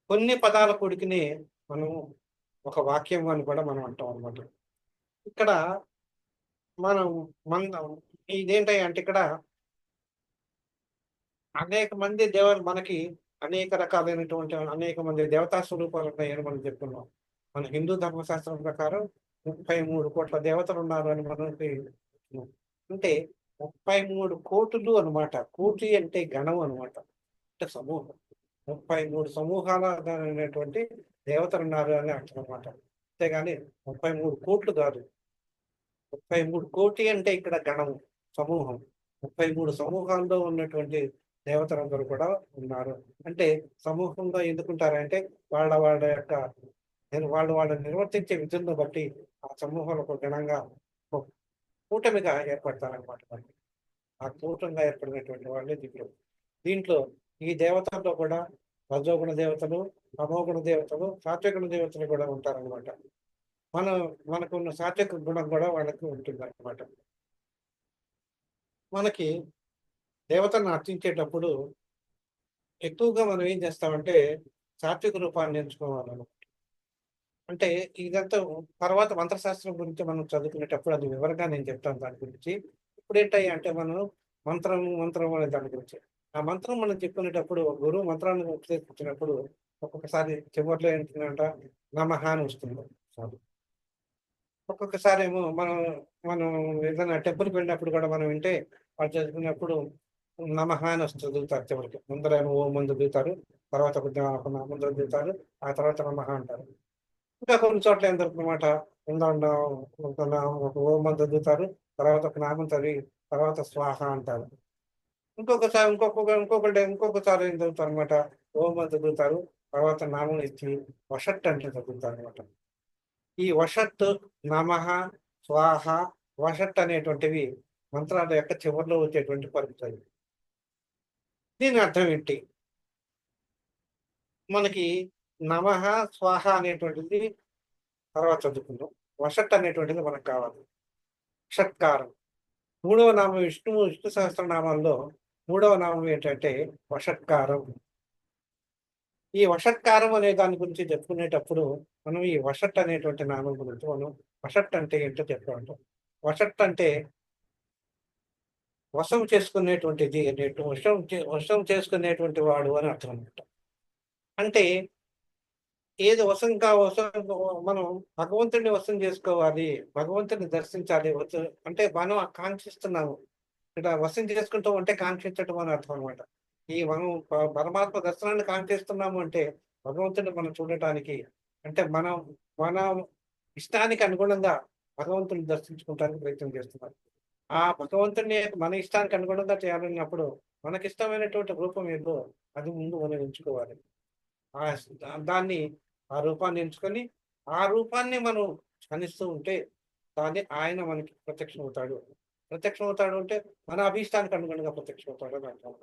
కొన్ని పదాల కూడికనే మనం ఒక వాక్యం అని కూడా మనం అంటాం అన్నమాట. ఇక్కడ మనం ఇదేంటంటే ఇక్కడ అనేక మంది మనకి అనేక రకాలైనటువంటి అనేక మంది దేవతా స్వరూపాలు ఉన్నాయని మనం చెప్పుకున్నాం. మన హిందూ ధర్మశాస్త్రం ప్రకారం 33 కోట్ల దేవతలు ఉన్నారు అని మనకి అంటే 33 కోటులు అనమాట. కోటి అంటే గణం అనమాట, అంటే సమూహం. 33 సమూహాల అనేటువంటి దేవతలు ఉన్నారు అని అర్థం అనమాట. అంతేగాని 33 కోట్లు కాదు. 33 కోటి అంటే ఇక్కడ గణము, సమూహం. 33 సమూహాల్లో ఉన్నటువంటి దేవతలందరూ కూడా ఉన్నారు. అంటే సమూహంగా ఎందుకుంటారంటే వాళ్ళ యొక్క వాళ్ళు నిర్వర్తించే విధులను బట్టి ఆ సమూహంలో ఒక గణంగా కూటమిగా ఏర్పడతారనమాట. ఆ కూటంగా ఏర్పడినటువంటి వాళ్ళే దిగులు. దీంట్లో ఈ దేవతల్లో కూడా రజోగుణ దేవతలు, తమోగుణ దేవతలు, సాత్విగుణ దేవతలు కూడా ఉంటారనమాట. మనం మనకున్న సాత్విక గుణం కూడా వాళ్ళకి ఉంటుంది అనమాట. మనకి దేవతలను అర్చించేటప్పుడు ఎక్కువగా మనం ఏం చేస్తామంటే సాత్విక రూపాన్ని ఎంచుకోవాలను. అంటే ఇదంతా తర్వాత మంత్రశాస్త్రం గురించి మనం చదువుకునేటప్పుడు అది వివరంగా నేను చెప్తాను దాని గురించి. ఇప్పుడు ఏంటయ్యా అంటే మనం మంత్రం అనే దాని గురించి. ఆ మంత్రం మనం చెప్పుకునేటప్పుడు గురువు మంత్రాన్ని ఉపదేశించినప్పుడు ఒక్కొక్కసారి చివరిలో ఏంటంట నమః అని వస్తుంది. సారీ. ఒక్కొక్కసారి ఏమో మనం మనం ఏదైనా టెంపుల్‌కి వెళ్ళినప్పుడు కూడా మనం వింటే వాళ్ళు చదువుకున్నప్పుడు నమః అని చదువుతారు చివరికి. ముందరేమో ఓం అని చదువుతారు. తర్వాత కొద్దిగా ఒక నామం చదువుతారు. ఆ తర్వాత నమః అంటారు. ఇంకా కొన్ని చోట్ల ఏం జరుగుతుందన్నమాట. ఉందండం ఒక ఓం అని చదువుతారు. తర్వాత ఒక నామం చదివి తర్వాత స్వాహ అంటారు. ఇంకొకసారి ఏం చదువుతారన్నమాట. ఓం అని చదువుతారు. తర్వాత నామం ఇచ్చి వషట్ అంటే చదువుతారన్నమాట. ఈ వషత్, నమః, స్వాహ, వషట్ అనేటువంటివి మంత్రాల యొక్క చివరిలో వచ్చేటువంటి పలుకుతాయి. దీని అర్థం ఏంటి? మనకి నమః, స్వాహ అనేటువంటిది తర్వాత చదువుకుందాం. వషట్ అనేటువంటిది మనకు కావాలి. షట్కారం. మూడవ నామం విష్ణు సహస్రనామాల్లో మూడవ నామం ఏంటంటే వషట్కారం. ఈ వషట్కారం అనే దాని గురించి చెప్పుకునేటప్పుడు మనం ఈ వషట్ అనేటువంటి నామం గురించి మనం వషట్ అంటే ఏంటో చెప్పుకుంటాం. వషట్ అంటే వశం చేసుకునేటువంటిది అనేటు వశం చేసుకునేటువంటి వాడు అని అర్థం అనమాట. అంటే ఏది వశం మనం భగవంతుడిని వశం చేసుకోవాలి. భగవంతుడిని దర్శించాలి. అంటే మనం కాంక్షిస్తున్నాము. ఇక్కడ వశం చేసుకుంటాం అంటే కాంక్షించటం అని అర్థం అనమాట. ఈ మనం పరమాత్మ దర్శనాన్ని కాంక్షిస్తున్నాము అంటే భగవంతుడిని మనం చూడటానికి అంటే మన ఇష్టానికి అనుగుణంగా భగవంతుడిని దర్శించుకోవడానికి ప్రయత్నం చేస్తున్నాం. ఆ భగవంతుడిని మన ఇష్టానికి అనుగుణంగా చేయాలన్నప్పుడు మనకిష్టమైనటువంటి రూపం ఏదో అది ముందు మనం ఎంచుకోవాలి. ఆ దాన్ని ఆ రూపాన్ని ఎంచుకొని ఆ రూపాన్ని మనం ధ్యానిస్తూ ఉంటే దాన్ని ఆయన మనకి ప్రత్యక్షమవుతాడు. ప్రత్యక్షమవుతాడు అంటే మన అభీష్టానికి అనుగుణంగా ప్రత్యక్షమవుతాడు అని అర్థం.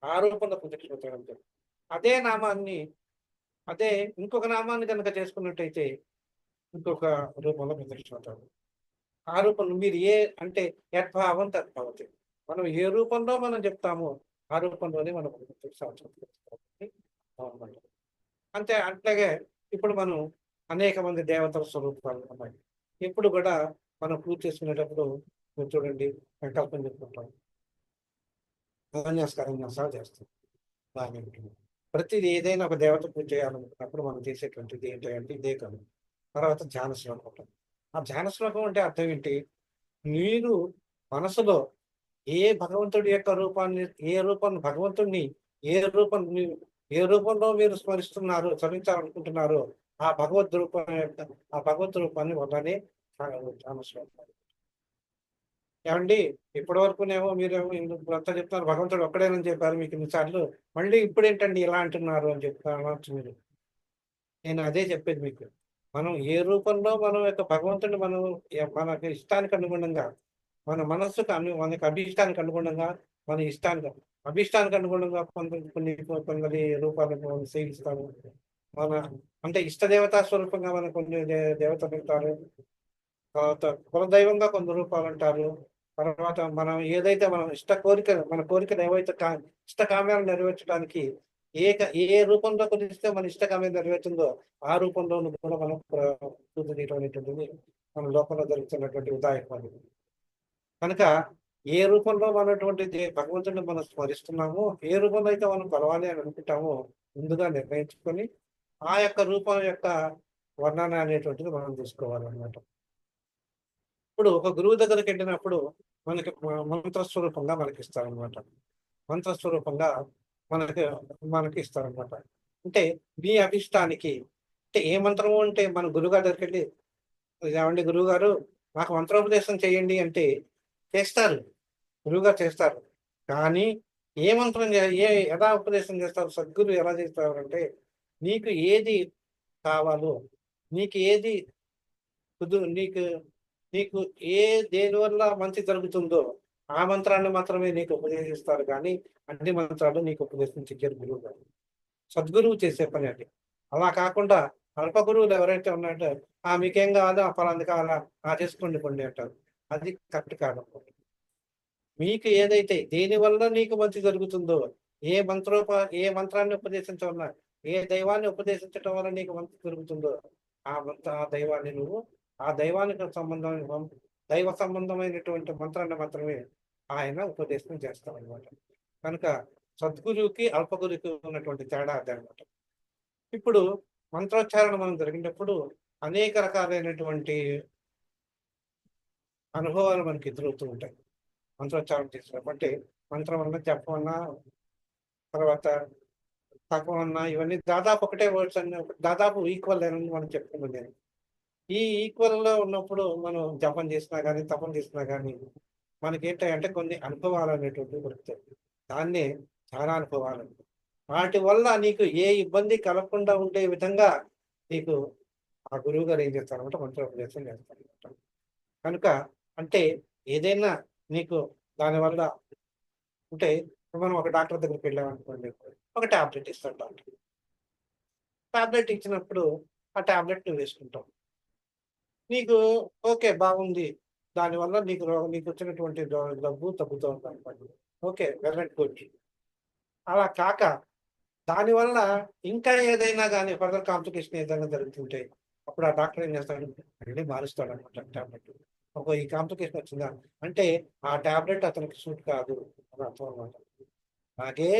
ఆ రూపంలో ప్రత్యక్షమవుతాడు అంటే అదే నామాన్ని అదే ఇంకొక నామాన్ని కనుక చేసుకున్నట్టయితే ఇంకొక రూపంలో ప్రత్యక్షమవుతాడు. ఆ రూపంలో మీరు అంటే యద్భావం తద్భవతి. మనం ఏ రూపంలో మనం చెప్తామో ఆ రూపంలోనే మనం అంతే. అట్లాగే ఇప్పుడు మనం అనేక మంది దేవతల స్వరూపాలు ఉన్నాయి. ఇప్పుడు కూడా మనం పూజ చేసుకునేటప్పుడు మీరు చూడండి సంకల్పం చెప్పుకుంటాం. అన్యాస్కారం చేస్తాం. బాగానే ఉంటుంది. ప్రతిది ఏదైనా ఒక దేవత పూజ చేయాలనుకున్నప్పుడు మనం చేసేటువంటిది ఏంటంటే ఇదే కాదు. తర్వాత ధ్యాన శ్లోకం. ఆ ధ్యాన శ్లోకం అంటే అర్థం ఏంటి? మీరు మనసులో ఏ భగవంతుడి యొక్క రూపాన్ని ఏ రూపాన్ని భగవంతుడిని ఏ రూపం ఏ రూపంలో మీరు స్మరించాలనుకుంటున్నారో ఆ భగవద్ రూపం యొక్క ఆ భగవద్ రూపాన్ని వల్లనే ధ్యాన శ్లోకం. ఏమండి ఇప్పటి వరకునేమో మీరేమో ఇప్పుడంతా చెప్తున్నారు భగవంతుడు ఒక్కడేనని చెప్పారు మీకు ఇన్నిసార్లు. మళ్ళీ ఇప్పుడేంటండి ఇలా అంటున్నారు అని అనొచ్చు మీరు. నేను అదే చెప్పేది మీకు. మనం ఏ రూపంలో మనం యొక్క భగవంతుడిని మనం మనకి ఇష్టానికి అనుగుణంగా మన మనస్సుకు మనకి అభీష్టానికి అనుగుణంగా మన అభీష్టానికి అనుగుణంగా కొందరి రూపాలను మనం సేవిస్తాము. మన అంటే ఇష్ట దేవతా స్వరూపంగా మన కొన్ని దేవతలు ఉంటారు. తర్వాత కులదైవంగా కొన్ని రూపాలు అంటారు. తర్వాత మనం ఏదైతే మనం మన కోరికలు ఏవైతే ఇష్ట కామ్యాలు నెరవేర్చడానికి ఏ రూపంలో కొలిస్తే మన ఇష్ట కామ్యం నెరవేరుతుందో ఆ రూపంలోనూ కూడా మనం పూజ చేయడం అనేటువంటిది మన లోకంలో జరుగుతున్నటువంటి ఉదాహరణ. కనుక ఏ రూపంలో మనటువంటి భగవంతుడిని మనం స్మరిస్తున్నామో ఏ రూపంలో అయితే మనం కొలవాలి అని అనుకుంటామో ముందుగా నిర్ణయించుకొని ఆ యొక్క రూపం యొక్క వర్ణన అనేటువంటిది మనం తీసుకోవాలన్నమాట. ఇప్పుడు ఒక గురువు దగ్గరికి వెళ్ళినప్పుడు మనకి మంత్రస్వరూపంగా మనకి ఇస్తారనమాట. మంత్రస్వరూపంగా మనకి ఇస్తారనమాట. అంటే మీ అభిష్టానికి అంటే ఏ మంత్రము అంటే మన గురువుగారి దగ్గరికి వెళ్ళి ఏమండి గురువు గారు నాకు మంత్రోపదేశం చేయండి అంటే చేస్తారు. గురువుగారు చేస్తారు. కానీ ఏ మంత్రం ఎలా ఉపదేశం చేస్తారు? సద్గురు ఎలా చేస్తారు అంటే నీకు ఏది కావాలో నీకు ఏది నీకు నీకు దేని వల్ల మంచి జరుగుతుందో ఆ మంత్రాన్ని మాత్రమే నీకు ఉపదేశిస్తారు కానీ అన్ని మంత్రాలు నీకు ఉపదేశించారు గురువు గారు. సద్గురువు చేసే పని అది. అలా కాకుండా అల్ప గురువులు ఎవరైతే ఉన్నారో మీకేం కావాలో ఆ ఫలాంది కావాలా చేసుకోండి పండి అంటారు. అది కరెక్ట్ కాదన్నమాట. మీకు ఏదైతే దేనివల్ల నీకు మంచి జరుగుతుందో, ఏ ఏ మంత్రాన్ని ఉపదేశించడం వల్ల, ఏ దైవాన్ని ఉపదేశించడం వల్ల నీకు మంచి జరుగుతుందో ఆ దైవాన్ని నువ్వు ఆ దైవానికి దైవ సంబంధమైనటువంటి మంత్రాన్ని మాత్రమే ఆయన ఉపదేశం చేస్తారనమాట. కనుక సద్గురువుకి అల్పగురువుకి ఉన్నటువంటి తేడా అదనమాట. ఇప్పుడు మంత్రోచ్చారణ మనం జరిగినప్పుడు అనేక రకాలైనటువంటి అనుభవాలు మనకి ఎదురవుతూ ఉంటాయి. మంత్రోచ్చారణ చేసినప్పుడు అంటే మంత్రం అన్నా చెప్పమన్నా తర్వాత తపమన్నా ఇవన్నీ దాదాపు ఒకటే వర్డ్స్ అన్ని దాదాపు ఈక్వల్ అని మనం చెప్పుకున్నాం. నేను ఈ ఈక్వల్ లో ఉన్నప్పుడు మనం జపం చేసినా కానీ తపం చేసినా కానీ మనకి ఏంటంటే కొన్ని అనుభవాలు అనేటువంటివి దొరుకుతాయి. దాన్నే చాలా అనుభవాలు. వాటి వల్ల నీకు ఏ ఇబ్బంది కలగకుండా ఉండే విధంగా నీకు ఆ గురువు గారు ఏం చేస్తారంటే మంత్రోపదేశం చేస్తారనమాట. కనుక అంటే ఏదైనా నీకు దానివల్ల అంటే మనం ఒక డాక్టర్ దగ్గరికి వెళ్ళామనుకోండి, ఒక టాబ్లెట్ ఇస్తాడు డాక్టర్. టాబ్లెట్ ఇచ్చినప్పుడు ఆ టాబ్లెట్ నువ్వు వేసుకుంటావు. నీకు ఓకే బాగుంది. దానివల్ల నీకు వచ్చినటువంటి జబ్బు తగ్గుతుంది అనుకోండి. Okay well and good. అలా కాక దానివల్ల ఇంకా ఏదైనా కానీ ఫర్దర్ కాంప్లికేషన్ ఏదైనా జరుగుతుంటే అప్పుడు ఆ డాక్టర్ ఏం చేస్తాడు, మళ్ళీ మారుస్తాడు అనమాట టాబ్లెట్. ఈ కాంప్లికేషన్ వచ్చిందా అంటే ఆ టాబ్లెట్ అతనికి సూట్ కాదు అని అర్థం అనమాట. అలాగే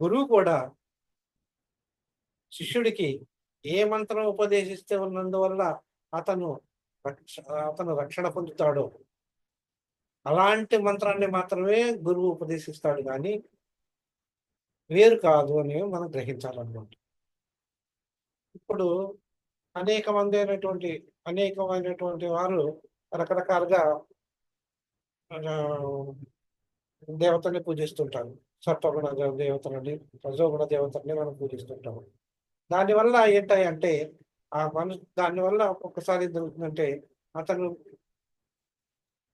గురువు కూడా శిష్యుడికి ఏ మంత్రం ఉపదేశిస్తే ఉన్నందువల్ల అతను అతను రక్షణ పొందుతాడో అలాంటి మంత్రాన్ని మాత్రమే గురువు ఉపదేశిస్తాడు కానీ వేరు కాదు అని మనం గ్రహించాలన్నమాట. ఇప్పుడు అనేకమైనటువంటి వారు రకరకాలుగా దేవతల్ని పూజిస్తుంటారు. సత్వగుణ దేవతలని, రజోగుణ దేవతల్ని మనం పూజిస్తుంటాము. దానివల్ల ఏంటంటే దానివల్ల ఒక్కొక్కసారి జరుగుతుందంటే అతను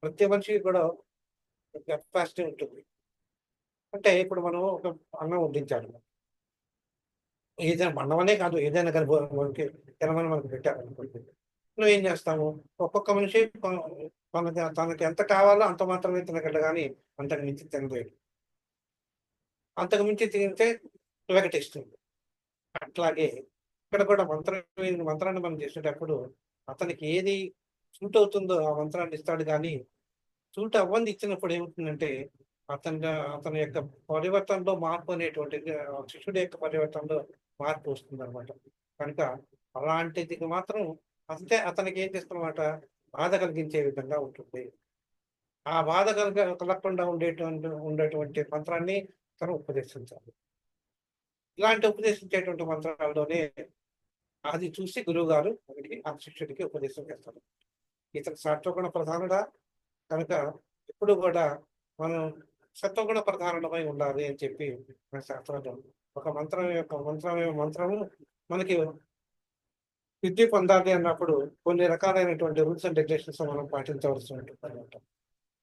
ప్రతి మనిషికి కూడా కెపాసిటీ ఉంటుంది. అంటే ఇప్పుడు మనం ఒక అన్నం వడ్డించాలి. ఏదైనా అన్నమనే కాదు ఏదైనా కానీ మనకి తినమని మనకు పెట్టారనుకోండి. నువ్వేం చేస్తాము? ఒక్కొక్క మనిషి తనకి ఎంత కావాలో అంత మాత్రమే తినగలడు కానీ అంతకు మించి తినలేడు. అంతకు మించి తింటే వికటిస్తుంది. అట్లాగే ఇక్కడ కూడా మంత్రాన్ని మనం చేసేటప్పుడు అతనికి ఏది సూట్ అవుతుందో ఆ మంత్రాన్ని ఇస్తాడు కానీ సూట్ అవ్వంది ఇచ్చినప్పుడు ఏమవుతుందంటే అతని యొక్క పరివర్తనలో మార్పు అనేటువంటిది శిష్యుడి యొక్క పరివర్తనలో మార్పు వస్తుంది అనమాట. కనుక అలాంటిది మాత్రం అంతే అతనికి ఏం చేస్తున్నమాట బాధ కలిగించే విధంగా ఉంటుంది. ఆ బాధ కలగకుండా ఉండేటువంటి మంత్రాన్ని తను ఉపదేశించాలి. ఇలాంటి ఉపదేశించేటువంటి మంత్రాల్లోనే అది చూసి గురువు గారు మనకి ఆ శిష్యుడికి ఉపదేశం చేస్తారు. ఇతను సత్వగుణ ప్రధానుడా కనుక ఎప్పుడు కూడా మనం సత్వగుణ ప్రధానమై ఉండాలి అని చెప్పి మన శాస్త్రంలో ఒక మంత్రము మనకి విద్య పొందాలి అన్నప్పుడు కొన్ని రకాలైనటువంటి రూల్స్ అండ్ రెగ్యులేషన్స్ మనం పాటించవలసి ఉంటుంది అనమాట.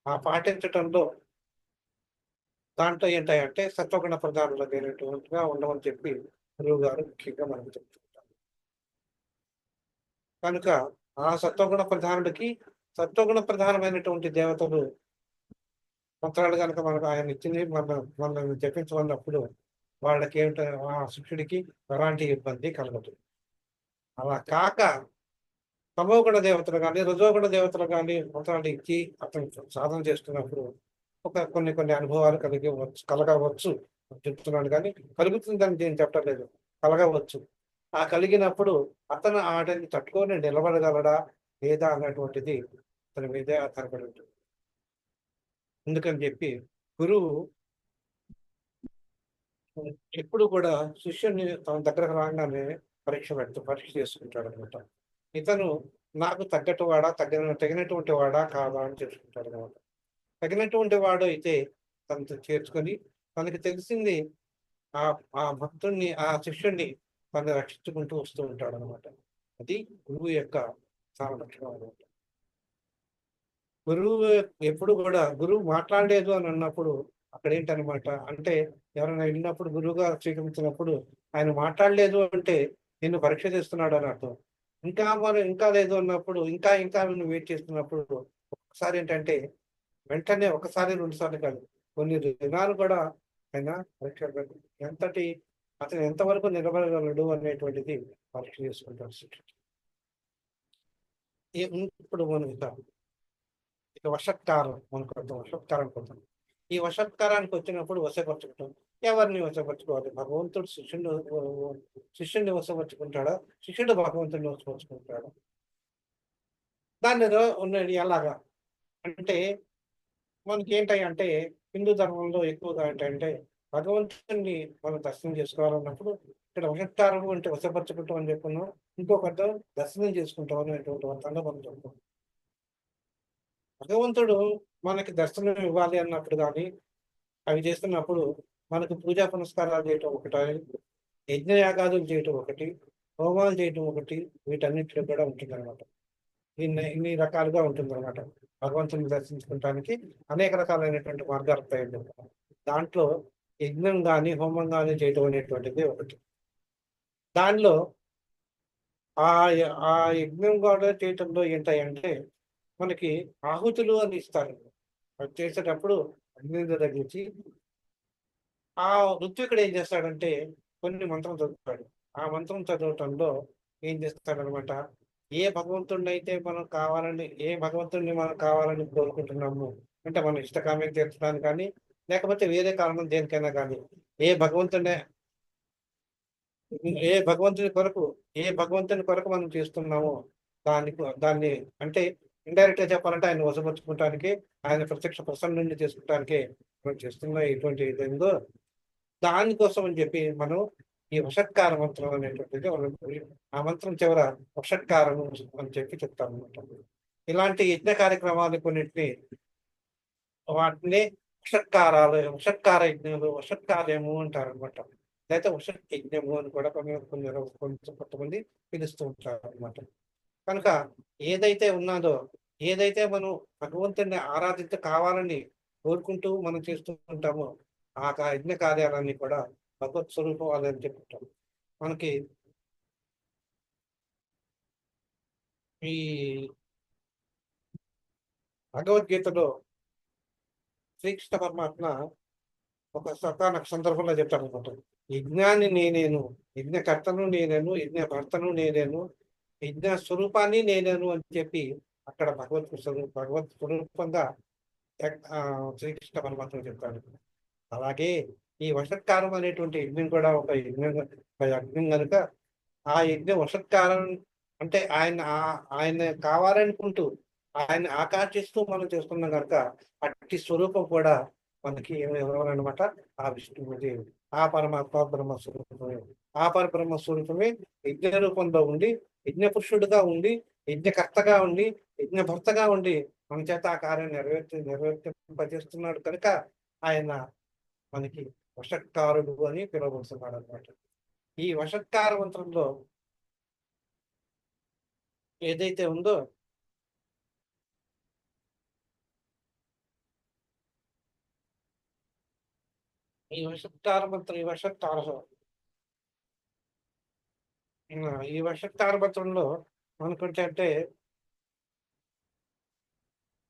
ఆ పాటించటంలో దాంట్లో ఏంటంటే సత్వగుణ ప్రధానులుగా ఉండమని చెప్పి గురువు గారు ముఖ్యంగా మనకు చెప్తుంటారు. కనుక ఆ సత్వగుణ ప్రధానమైనటువంటి దేవతలు మంత్రాలు కనుక మనకు ఆయన ఇచ్చింది మనల్ని జపించమన్నప్పుడు వాళ్ళకి ఏమిటో ఆ శిష్యుడికి ఎలాంటి ఇబ్బంది కలగదు. అలా కాక తమోగుణ దేవతలు కానీ రజోగుణ దేవతలు కానీ మంత్రాలు ఇచ్చి అతను సాధన చేస్తున్నప్పుడు కొన్ని అనుభవాలు కలగవచ్చు చెప్తున్నాను కానీ కలుగుతుందని నేను చెప్పలేదు, కలగవచ్చు. ఆ కలిగినప్పుడు అతను ఆటని తట్టుకొని నిలబడగలడా లేదా అన్నటువంటిది అతని మీదే ఆధారపడి ఉంటుంది. ఎందుకని చెప్పి గురువు ఎప్పుడు కూడా శిష్యుని తన దగ్గరకు రాగానే పరీక్ష చేసుకుంటాడు అనమాట. ఇతను నాకు తగినటువంటి వాడా కాదా అని చేసుకుంటాడు అనమాట. తగినటువంటి వాడు అయితే తనతో చేర్చుకొని తనకి తెలిసింది ఆ భక్తుడిని ఆ శిష్యుడిని తను రక్షించుకుంటూ వస్తూ ఉంటాడు అనమాట. అది గురువు యొక్క చాలా లక్షణం అనమాట. గురువు ఎప్పుడు కూడా గురువు మాట్లాడలేదు అని అన్నప్పుడు అక్కడ ఏంటనమాట అంటే ఎవరైనా వెళ్ళినప్పుడు గురువుగా స్వీకరించినప్పుడు ఆయన మాట్లాడలేదు అంటే నిన్ను పరీక్ష చేస్తున్నాడు అని అర్థం. ఇంకా మరి ఇంకా లేదు అన్నప్పుడు ఇంకా ఇంకా నువ్వు వెయిట్ చేస్తున్నప్పుడు ఒకసారి ఏంటంటే వెంటనే ఒకసారి రెండు సార్లు కాదు కొన్ని దినాలు కూడా ఆయన పరీక్ష ఎంతటి అతను ఎంతవరకు నిలబడగలడు అనేటువంటిది పరీక్ష చేసుకుంటారు. ఇప్పుడు మనం ఇక వషత్కారం మనకు వషత్కారం కోసం ఈ వషత్కారానికి వచ్చినప్పుడు వశపరచుకుంటాం. ఎవరిని వశపరచుకోవాలి? భగవంతుడు శిష్యుడిని వశపరుచుకుంటాడా? శిష్యుడు భగవంతుడిని వశపరుచుకుంటాడా? దానిలో ఉన్నది ఎలాగా అంటే మనకి ఏంటంటే హిందూ ధర్మంలో ఎక్కువగా ఏంటంటే భగవంతుడిని మనం దర్శనం చేసుకోవాలన్నప్పుడు ఇక్కడ వషత్కారం అంటే వశపరచుకుంటాం అని చెప్పుకున్నాం. ఇంకొక అర్థం దర్శనం చేసుకుంటాం అనేటువంటి అర్థంలో మనం చెప్పుకుంటాం. భగవంతుడు మనకి దర్శనం ఇవ్వాలి అన్నప్పుడు కానీ అవి చేస్తున్నప్పుడు మనకు పూజా పునస్కారాలు చేయటం ఒకటి, యజ్ఞయాగాదులు చేయటం ఒకటి, హోమాలు చేయటం ఒకటి, వీటన్నిటిలో కూడా ఉంటుంది అనమాట. ఇన్ని రకాలుగా ఉంటుంది అనమాట. భగవంతుని దర్శించుకోవటానికి అనేక రకాలైనటువంటి మార్గాలు ఉంటాయండి. దాంట్లో యజ్ఞం కానీ హోమం కానీ చేయటం అనేటువంటిది ఒకటి. దానిలో ఆ ఆ యజ్ఞం కూడా చేయటంలో ఏంటంటే మనకి ఆహుతులు అని ఇస్తారు. అది చేసేటప్పుడు అగ్ని తగ్గించి ఆ ఋత్వికుడు ఏం చేస్తాడంటే కొన్ని మంత్రం చదువుతాడు. ఆ మంత్రం చదవటంలో ఏం చేస్తాడనమాట, ఏ భగవంతుడిని అయితే మనం కావాలని ఏ భగవంతుడిని మనం కావాలని కోరుకుంటున్నాము అంటే మనం ఇష్టకామ్యం తీర్చడానికి కానీ లేకపోతే వేరే కారణం దేనికైనా కానీ ఏ భగవంతుడే ఏ భగవంతుని కొరకు ఏ భగవంతుని కొరకు మనం చేస్తున్నామో దాన్ని అంటే ఇండైరెక్ట్ గా చెప్పాలంటే ఆయన వశపరుచుకోవటానికి ఆయన ప్రత్యక్ష ప్రసన్న నుండి చేసుకోవటానికి మనం చేస్తున్న ఇటువంటి ఇదేందో దానికోసం అని చెప్పి మనం ఈ వషట్కార మంత్రం అనేటువంటిది ఆ మంత్రం చివర వషట్కారం అని చెప్పి చెప్తాం అనమాట. ఇలాంటి యజ్ఞ కార్యక్రమాలు కొన్నింటిని వాటిని వషట్కార యజ్ఞాలు వషట్కార్యము అంటారు అనమాట. లేకపోతే వషట్ యజ్ఞము అని కూడా కొంతమంది పిలుస్తూ ఉంటారు అనమాట. కనుక ఏదైతే ఉన్నదో ఏదైతే మనం భగవంతుని ఆరాధించ కావాలని కోరుకుంటూ మనం చేస్తూ ఉంటామో ఆ యజ్ఞ కార్యాలన్నీ కూడా భగవత్ స్వరూపం అని చెప్పుకుంటాం. మనకి ఈ భగవద్గీతలో శ్రీకృష్ణ పరమాత్మ ఒక సకాల సందర్భంలో చెప్తాను అనమాట. యజ్ఞాన్ని నేనేను, యజ్ఞకర్తను నేనేను, యజ్ఞ భర్తను నేనేను, యజ్ఞ స్వరూపాన్ని నేనేను అని చెప్పి అక్కడ భగవత్ స్వరూపంగా శ్రీకృష్ణ పరమాత్మ చెప్తాడు. అలాగే ఈ వషట్కారం అనేటువంటి యజ్ఞం కూడా ఒక యజ్ఞం కనుక ఆ యజ్ఞ వషట్కారం అంటే ఆయన కావాలనుకుంటూ ఆయన ఆకాంక్షిస్తూ మనం చేస్తున్నాం కనుక అట్టి స్వరూపం కూడా మనకి ఎవరనమాట ఆ విష్ణుదేవుడు, ఆ పరమాత్మ బ్రహ్మ స్వరూపమే. ఆ పరబ్రహ్మ స్వరూపమే యజ్ఞ రూపంలో ఉండి యజ్ఞ పురుషుడుగా ఉండి యజ్ఞకర్తగా ఉండి యజ్ఞ భర్తగా ఉండి మన చేత ఆ కార్యం నెరవేర్తింపజేస్తున్నాడు కనుక ఆయన మనకి వషట్కారుడు అని పిలువబడుతున్నాడు అనమాట. ఈ వషట్కార మంత్రంలో ఏదైతే ఉందో ఈ వషట్కార మంత్రం ఈ వషట్కార మంత్రంలో మనకుంటే అంటే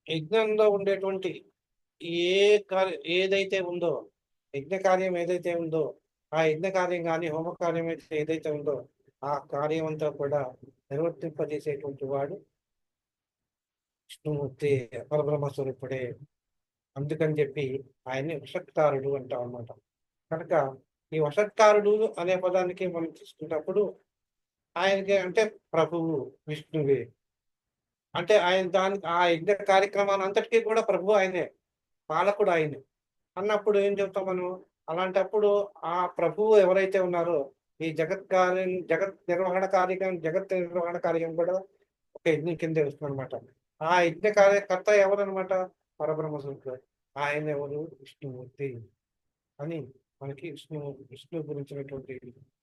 యజ్ఞంలో ఉండేటువంటి ఏ కార్యం ఏదైతే ఉందో యజ్ఞ కార్యం ఏదైతే ఉందో ఆ యజ్ఞ కార్యం కానీ హోమ కార్యం అయితే ఏదైతే ఉందో ఆ కార్యం అంతా కూడా నిర్వర్తింపజేసేటువంటి వాడు విష్ణుమూర్తి పరబ్రహ్మ స్వరూపుడే. అందుకని చెప్పి ఆయన్ని వషట్కారుడు అంటాం అన్నమాట. కనుక ఈ వషట్కారుడు అనే పదానికి మనం తీసుకున్నప్పుడు ఆయనకి అంటే ప్రభువు విష్ణువే అంటే ఆయన దానికి ఆ యజ్ఞ కార్యక్రమాన్ని అంతటికీ కూడా ప్రభువు ఆయనే, పాలకుడు ఆయనే అన్నప్పుడు ఏం చెప్తాం మనం? అలాంటప్పుడు ఆ ప్రభువు ఎవరైతే ఉన్నారో ఈ జగత్ నిర్వహణ కార్యం కూడా ఒక యజ్ఞం కిందే వస్తుంది అనమాట. ఆ యజ్ఞ కార్యకర్త ఎవరనమాట? పరబ్రహ్మ స్వరూపుడు. ఆయన ఎవరు? విష్ణుమూర్తి అని మనకి విష్ణు గురించినటువంటి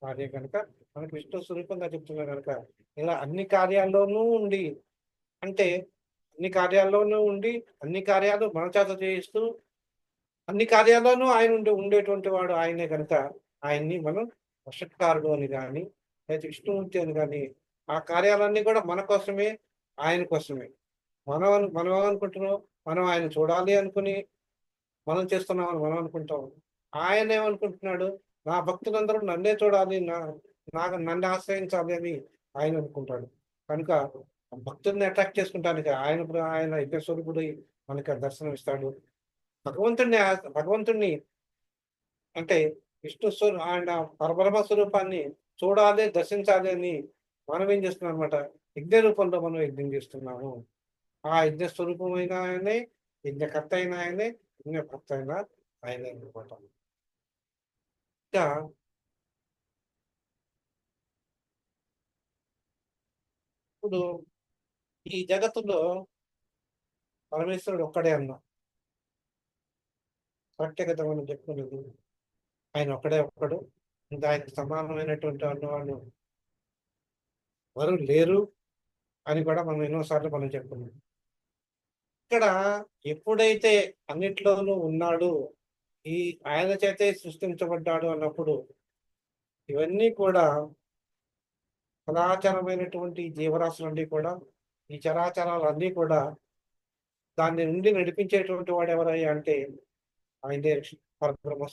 కార్యం కనుక మనకి విష్ణు స్వరూపంగా చెప్తున్నారు కనుక ఇలా అన్ని కార్యాల్లోనూ ఉండి అంటే అన్ని కార్యాల్లోనూ ఉండి అన్ని కార్యాలు మన చేత చేయిస్తూ అన్ని కార్యాల్లోనూ ఆయన ఉండేటువంటి వాడు ఆయనే కనుక ఆయన్ని మనం వషట్కారుడు అని కానీ లేదా విష్ణుమూర్తి అని కానీ ఆ కార్యాలన్నీ కూడా మన కోసమే, ఆయన కోసమే. మనం ఏమనుకుంటున్నాం, మనం ఆయన చూడాలి అనుకుని మనం చేస్తున్నామని మనం అనుకుంటాం. ఆయన ఏమనుకుంటున్నాడు, నా భక్తులందరూ నన్నే చూడాలి, నన్ను ఆశ్రయించాలి అని ఆయన అనుకుంటాడు. కనుక భక్తుల్ని అట్రాక్ట్ చేసుకుంటానికి ఆయన యజ్ఞ స్వరూపుడై మనకి దర్శనం ఇస్తాడు. భగవంతుణ్ణి అంటే ఆయన పరబ్రహ్మ స్వరూపాన్ని చూడాలి, దర్శించాలి అని మనం ఏం చేస్తున్నాం అనమాట, యజ్ఞ రూపంలో మనం యజ్ఞం చేస్తున్నాము. ఆ యజ్ఞ స్వరూపమైన ఆయనే, యజ్ఞకర్త అయిన ఆయనే, యజ్ఞభక్త అయిన ఆయనే అనమాట. ఇంకా ఇప్పుడు ఈ జగత్తులో పరమేశ్వరుడు ఒక్కడే అన్నా కరెక్టే కదా మనం చెప్పుకునేది. ఆయన ఒక్కడు. ఇంకా ఆయనకు సమానమైనటువంటి అన్నవాళ్ళు ఎవరు లేరు అని కూడా మనం ఎన్నోసార్లు మనం చెప్పుకున్నాం. ఇక్కడ ఎప్పుడైతే అన్నిట్లోనూ ఉన్నాడు, ఈ ఆయన చేతే సృష్టించబడ్డాడు అన్నప్పుడు ఇవన్నీ కూడా చరాచరమైనటువంటి జీవరాశులన్నీ కూడా, ఈ చరాచరాలన్నీ కూడా దాన్ని నుండి నడిపించేటువంటి వాడు ఎవరయ్యా అంటే ఆయనే పరబ్రహ్మ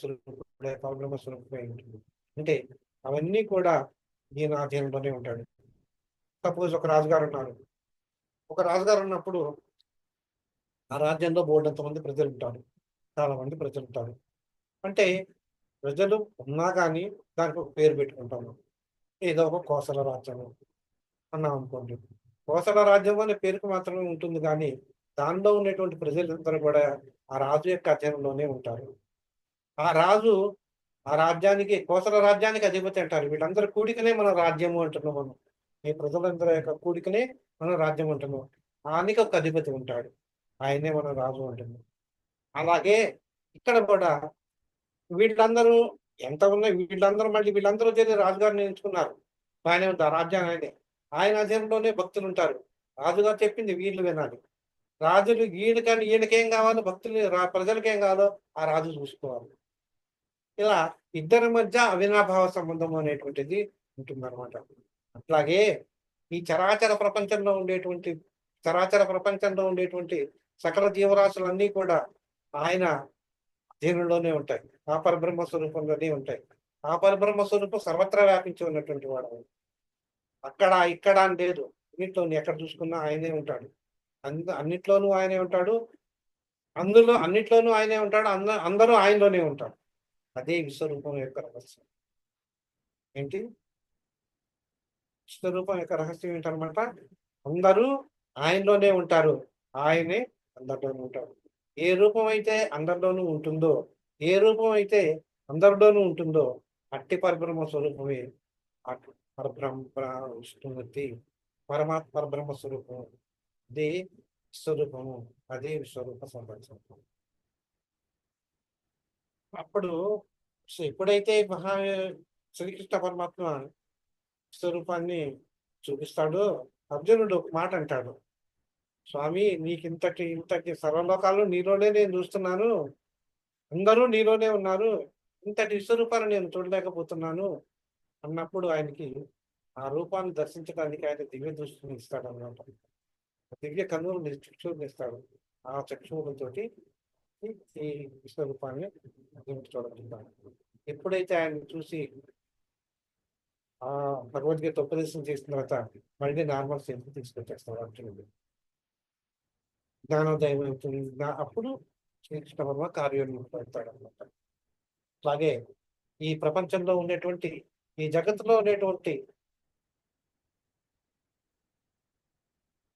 స్వరూపమే ఉంటుంది. అంటే అవన్నీ కూడా ఈయన ఆధీనంలోనే ఉంటాడు. సపోజ్ ఒక రాజుగారు ఉన్నారు. ఒక రాజుగారు ఉన్నప్పుడు ఆ రాజ్యంలో బోర్డంత మంది ప్రజలు ఉంటారు, చాలా మంది ప్రజలు ఉంటారు. అంటే ప్రజలు ఉన్నా కానీ దానికి ఒక పేరు పెట్టుకుంటాము. ఏదో ఒక కోసల రాజ్యం అన్నాం అనుకోండి. కోసల రాజ్యం అనే పేరుకు మాత్రమే ఉంటుంది కానీ దానిలో ఉన్నటువంటి ప్రజలందరూ కూడా ఆ రాజు యొక్క అధీనంలోనే ఉంటారు. ఆ రాజు ఆ రాజ్యానికి, కోసల రాజ్యానికి అధిపతి అంటారు. వీళ్ళందరూ కూడికనే మన రాజ్యము అంటున్నాం మనం. ఈ ప్రజలందరి యొక్క కూడికనే మనం రాజ్యం అంటున్నాం. ఆయనకి ఒక అధిపతి ఉంటాడు, ఆయనే మన రాజు అంటున్నాం. అలాగే ఇక్కడ కూడా వీళ్ళందరూ ఎంత ఉన్నాయి, వీళ్ళందరూ చేరి రాజుగారిని ఎంచుకున్నారు. ఆయన రాజ్యాన్ని ఆయనే, ఆయన అధీనంలోనే భక్తులు ఉంటారు. రాజుగారు చెప్పింది వీళ్ళు వినాలి. రాజులు ఈయనకేం కావాలో, ప్రజలకి ఏం కావాలో ఆ రాజు చూసుకోవాలి. ఇలా ఇద్దరి మధ్య అవినాభావ సంబంధం అనేటువంటిది ఉంటుందన్నమాట. అట్లాగే ఈ చరాచర ప్రపంచంలో ఉండేటువంటి సకల జీవరాశులన్నీ కూడా ఆయన అధీనంలోనే ఉంటాయి, ఆ పరబ్రహ్మ స్వరూపంలోనే ఉంటాయి. ఆ పరబ్రహ్మ స్వరూపం సర్వత్రా వ్యాపించి ఉన్నటువంటి వాడు. అక్కడ ఇక్కడ అని లేదు, అన్నిట్లోనూ ఎక్కడ చూసుకున్నా ఆయనే ఉంటాడు. అన్నిట్లోనూ ఆయనే ఉంటాడు, అన్నిట్లోనూ ఆయనే ఉంటాడు, అందరూ ఆయనలోనే ఉంటాడు. అదే విశ్వరూపం యొక్క రహస్యం. ఏంటి విశ్వరూపం యొక్క రహస్యం ఏంటనమాట? అందరూ ఆయనలోనే ఉంటారు, ఆయనే అందరిలోనూ ఉంటాడు. ఏ రూపం అయితే అందరిలోనూ ఉంటుందో, ఏ రూపం అయితే అందరిలోనూ ఉంటుందో అట్టి పరబ్రహ్మ స్వరూపమే పరబ్రహ్మ విష్ణుమూర్తి, పరబ్రహ్మ స్వరూపం. అదే విశ్వరూపము, అదే విశ్వరూప సందర్శనం. అప్పుడు ఎప్పుడైతే శ్రీకృష్ణ పరమాత్మ స్వరూపాన్ని చూపిస్తాడో అర్జునుడు ఒక మాట అంటాడు, స్వామి ఇంతటి సర్వలోకాలు నీలోనే నేను చూస్తున్నాను, అందరూ నీలోనే ఉన్నారు, ఇంతటి విశ్వరూపాన్ని నేను చూడలేకపోతున్నాను అన్నప్పుడు ఆయనకి ఆ రూపాన్ని దర్శించడానికి ఆయన దివ్య దృష్టిని ఇస్తాడు అన్నమాట. దివ్య కన్నులు చక్షువులు ఇస్తాడు. ఆ చక్షువులతోటి ఈ విశ్వరూపాన్ని చూడగలుగుతాడు. ఎప్పుడైతే ఆయన చూసి ఆ భగవద్గీత ఉపదేశం చేసిన తర్వాత మళ్ళీ నార్మల్ స్థితికి తీసుకొచ్చేస్తాడు అర్జునుడు. జ్ఞానోదయం అవుతుంది. అప్పుడు శ్రీకృష్ణ పరమ కార్యోన్ముఖుడవుతాడు అనమాట. అలాగే ఈ ప్రపంచంలో ఉండేటువంటి, ఈ జగత్తులో ఉండేటువంటి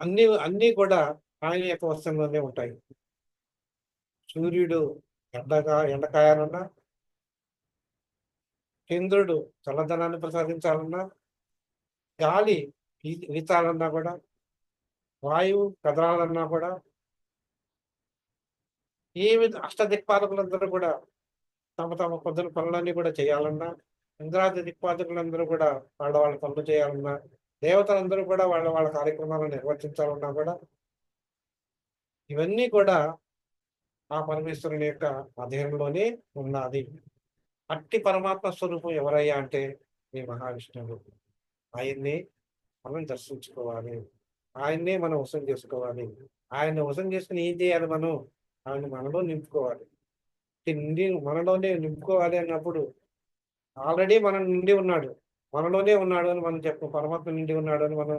అన్ని కూడా ఆయన యొక్క వశంలోనే ఉంటాయి. సూర్యుడు ఎండకాయాలన్నా, చంద్రుడు చల్లదనాన్ని ప్రసాదించాలన్నా, గాలి వీచాలన్నా కూడా, వాయువు కదలాలన్నా కూడా, అష్టదిక్పాలకులందరూ కూడా తమ తమ పొద్దున పనులన్నీ కూడా చేయాలన్నా, ఇంద్రాది దిక్పాలకులందరూ కూడా వాళ్ళ పనులు చేయాలన్నా, దేవతలందరూ కూడా వాళ్ళ కార్యక్రమాలను నిర్వర్తించాలన్నా కూడా ఇవన్నీ కూడా ఆ పరమేశ్వరుని యొక్క అధీనంలోనే ఉన్నది. అట్టి పరమాత్మ స్వరూపం ఎవరయ్యా అంటే ఈ మహావిష్ణువు. ఆయన్ని మనం దర్శించుకోవాలి, ఆయన్నే మనం వశం చేసుకోవాలి. ఆయన వశం చేసుకుని ఏం చేయాలి? మనం ఆయన మనలో నింపుకోవాలి. నిండి మనలోనే నింపుకోవాలి అన్నప్పుడు ఆల్రెడీ మనం నిండి ఉన్నాడు, మనలోనే ఉన్నాడు అని మనం చెప్పు, పరమాత్మ నిండి ఉన్నాడు అని మనం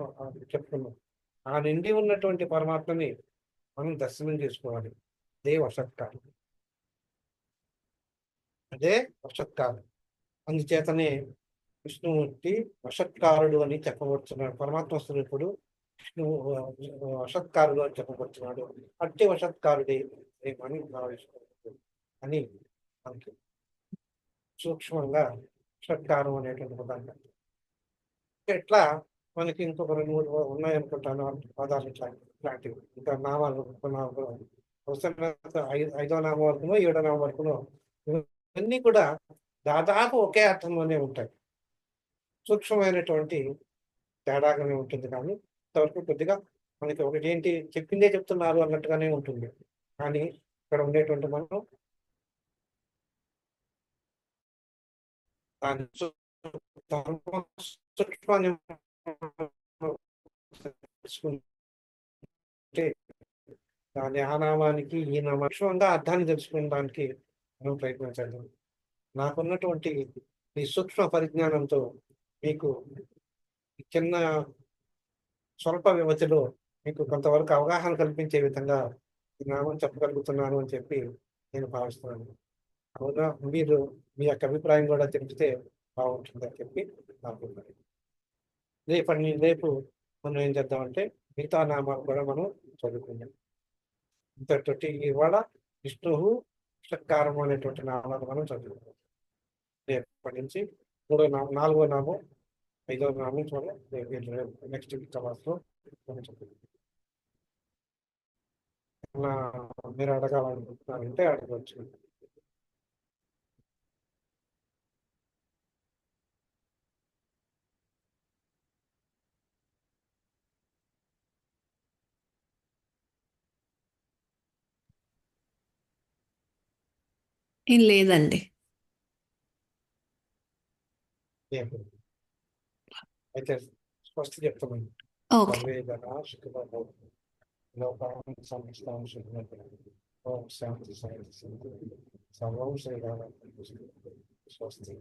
చెప్పుకున్నాం. ఆ నిండి ఉన్నటువంటి పరమాత్మని మనం దర్శనం చేసుకోవాలి. అదే వషత్కారం, అదే వషత్కారం. అందుచేతనే విష్ణుమూర్తి వషత్కారుడు అని చెప్పబడుతున్నాడు. పరమాత్మ స్వరూపుడు విష్ణువు వషత్కారుడు అని చెప్పబడుతున్నాడు. అట్టి వషత్కారుడే అని భావిస్తున్నాడు అని మనకి సూక్ష్మంగా షట్కారం అనేటువంటి పదాన్ని. ఇట్లా మనకి ఇంకొక 2, 3 ఉన్నాయనుకుంటాను పదాలు ఇట్లాంటివి. ఇంకా నామాలు ఐదో నామం వరకునో 7వ నామం వరకునో ఇవన్నీ కూడా దాదాపు ఒకే అర్థంలోనే ఉంటాయి. సూక్ష్మమైనటువంటి తేడాగానే ఉంటుంది, కానీ ఇంతవరకు కొద్దిగా మనకి ఒకటి ఏంటి చెప్పిందే చెప్తున్నారు అన్నట్టుగానే ఉంటుంది. కానీ ఇక్కడ ఉండేటువంటి మనం దాని సూక్ష్మాన్ని తెలుసుకుంటే దాని ఆ నామానికి ఈ నామక్షంగా అర్థాన్ని తెలుసుకోవడానికి మనం ప్రయత్నించాలి. నాకున్నటువంటి ఈ సూక్ష్మ పరిజ్ఞానంతో మీకు చిన్న స్వల్ప వ్యవధిలో మీకు కొంతవరకు అవగాహన కల్పించే విధంగా ఈ నామం చెప్పగలుగుతున్నాను అని చెప్పి నేను భావిస్తున్నాను. అవునా, మీరు మీ యొక్క అభిప్రాయం కూడా తెలిపితే బాగుంటుందని చెప్పి అనుకుంటున్నాను. రేపు మనం ఏం చేద్దామంటే మిగతా నామాలు కూడా మనం చదువుకుందాం. ఇంతటి ఇవాళ విష్ణువు షట్కారం అనేటువంటి నామాలు మనం చదువుకుందాం. రేపటి నుంచి 4వ నామం 5వ నామం నెక్స్ట్ క్లాస్లో మనం చదువుకుందాం. మీరు అడగాలనుకుంటున్నారంటే అడగవచ్చు. ఏం లేదండి. అయితే ఫస్ట్ చెప్తామండి. ఓకే. సర్వే జనా సుఖినో భవంతు. లోకాః సమస్తాః సుఖినో భవంతు. ఓం శాంతి శాంతి శాంతి. సర్వం శ్రీరామకృష్ణార్పణమస్తు. స్వస్తి.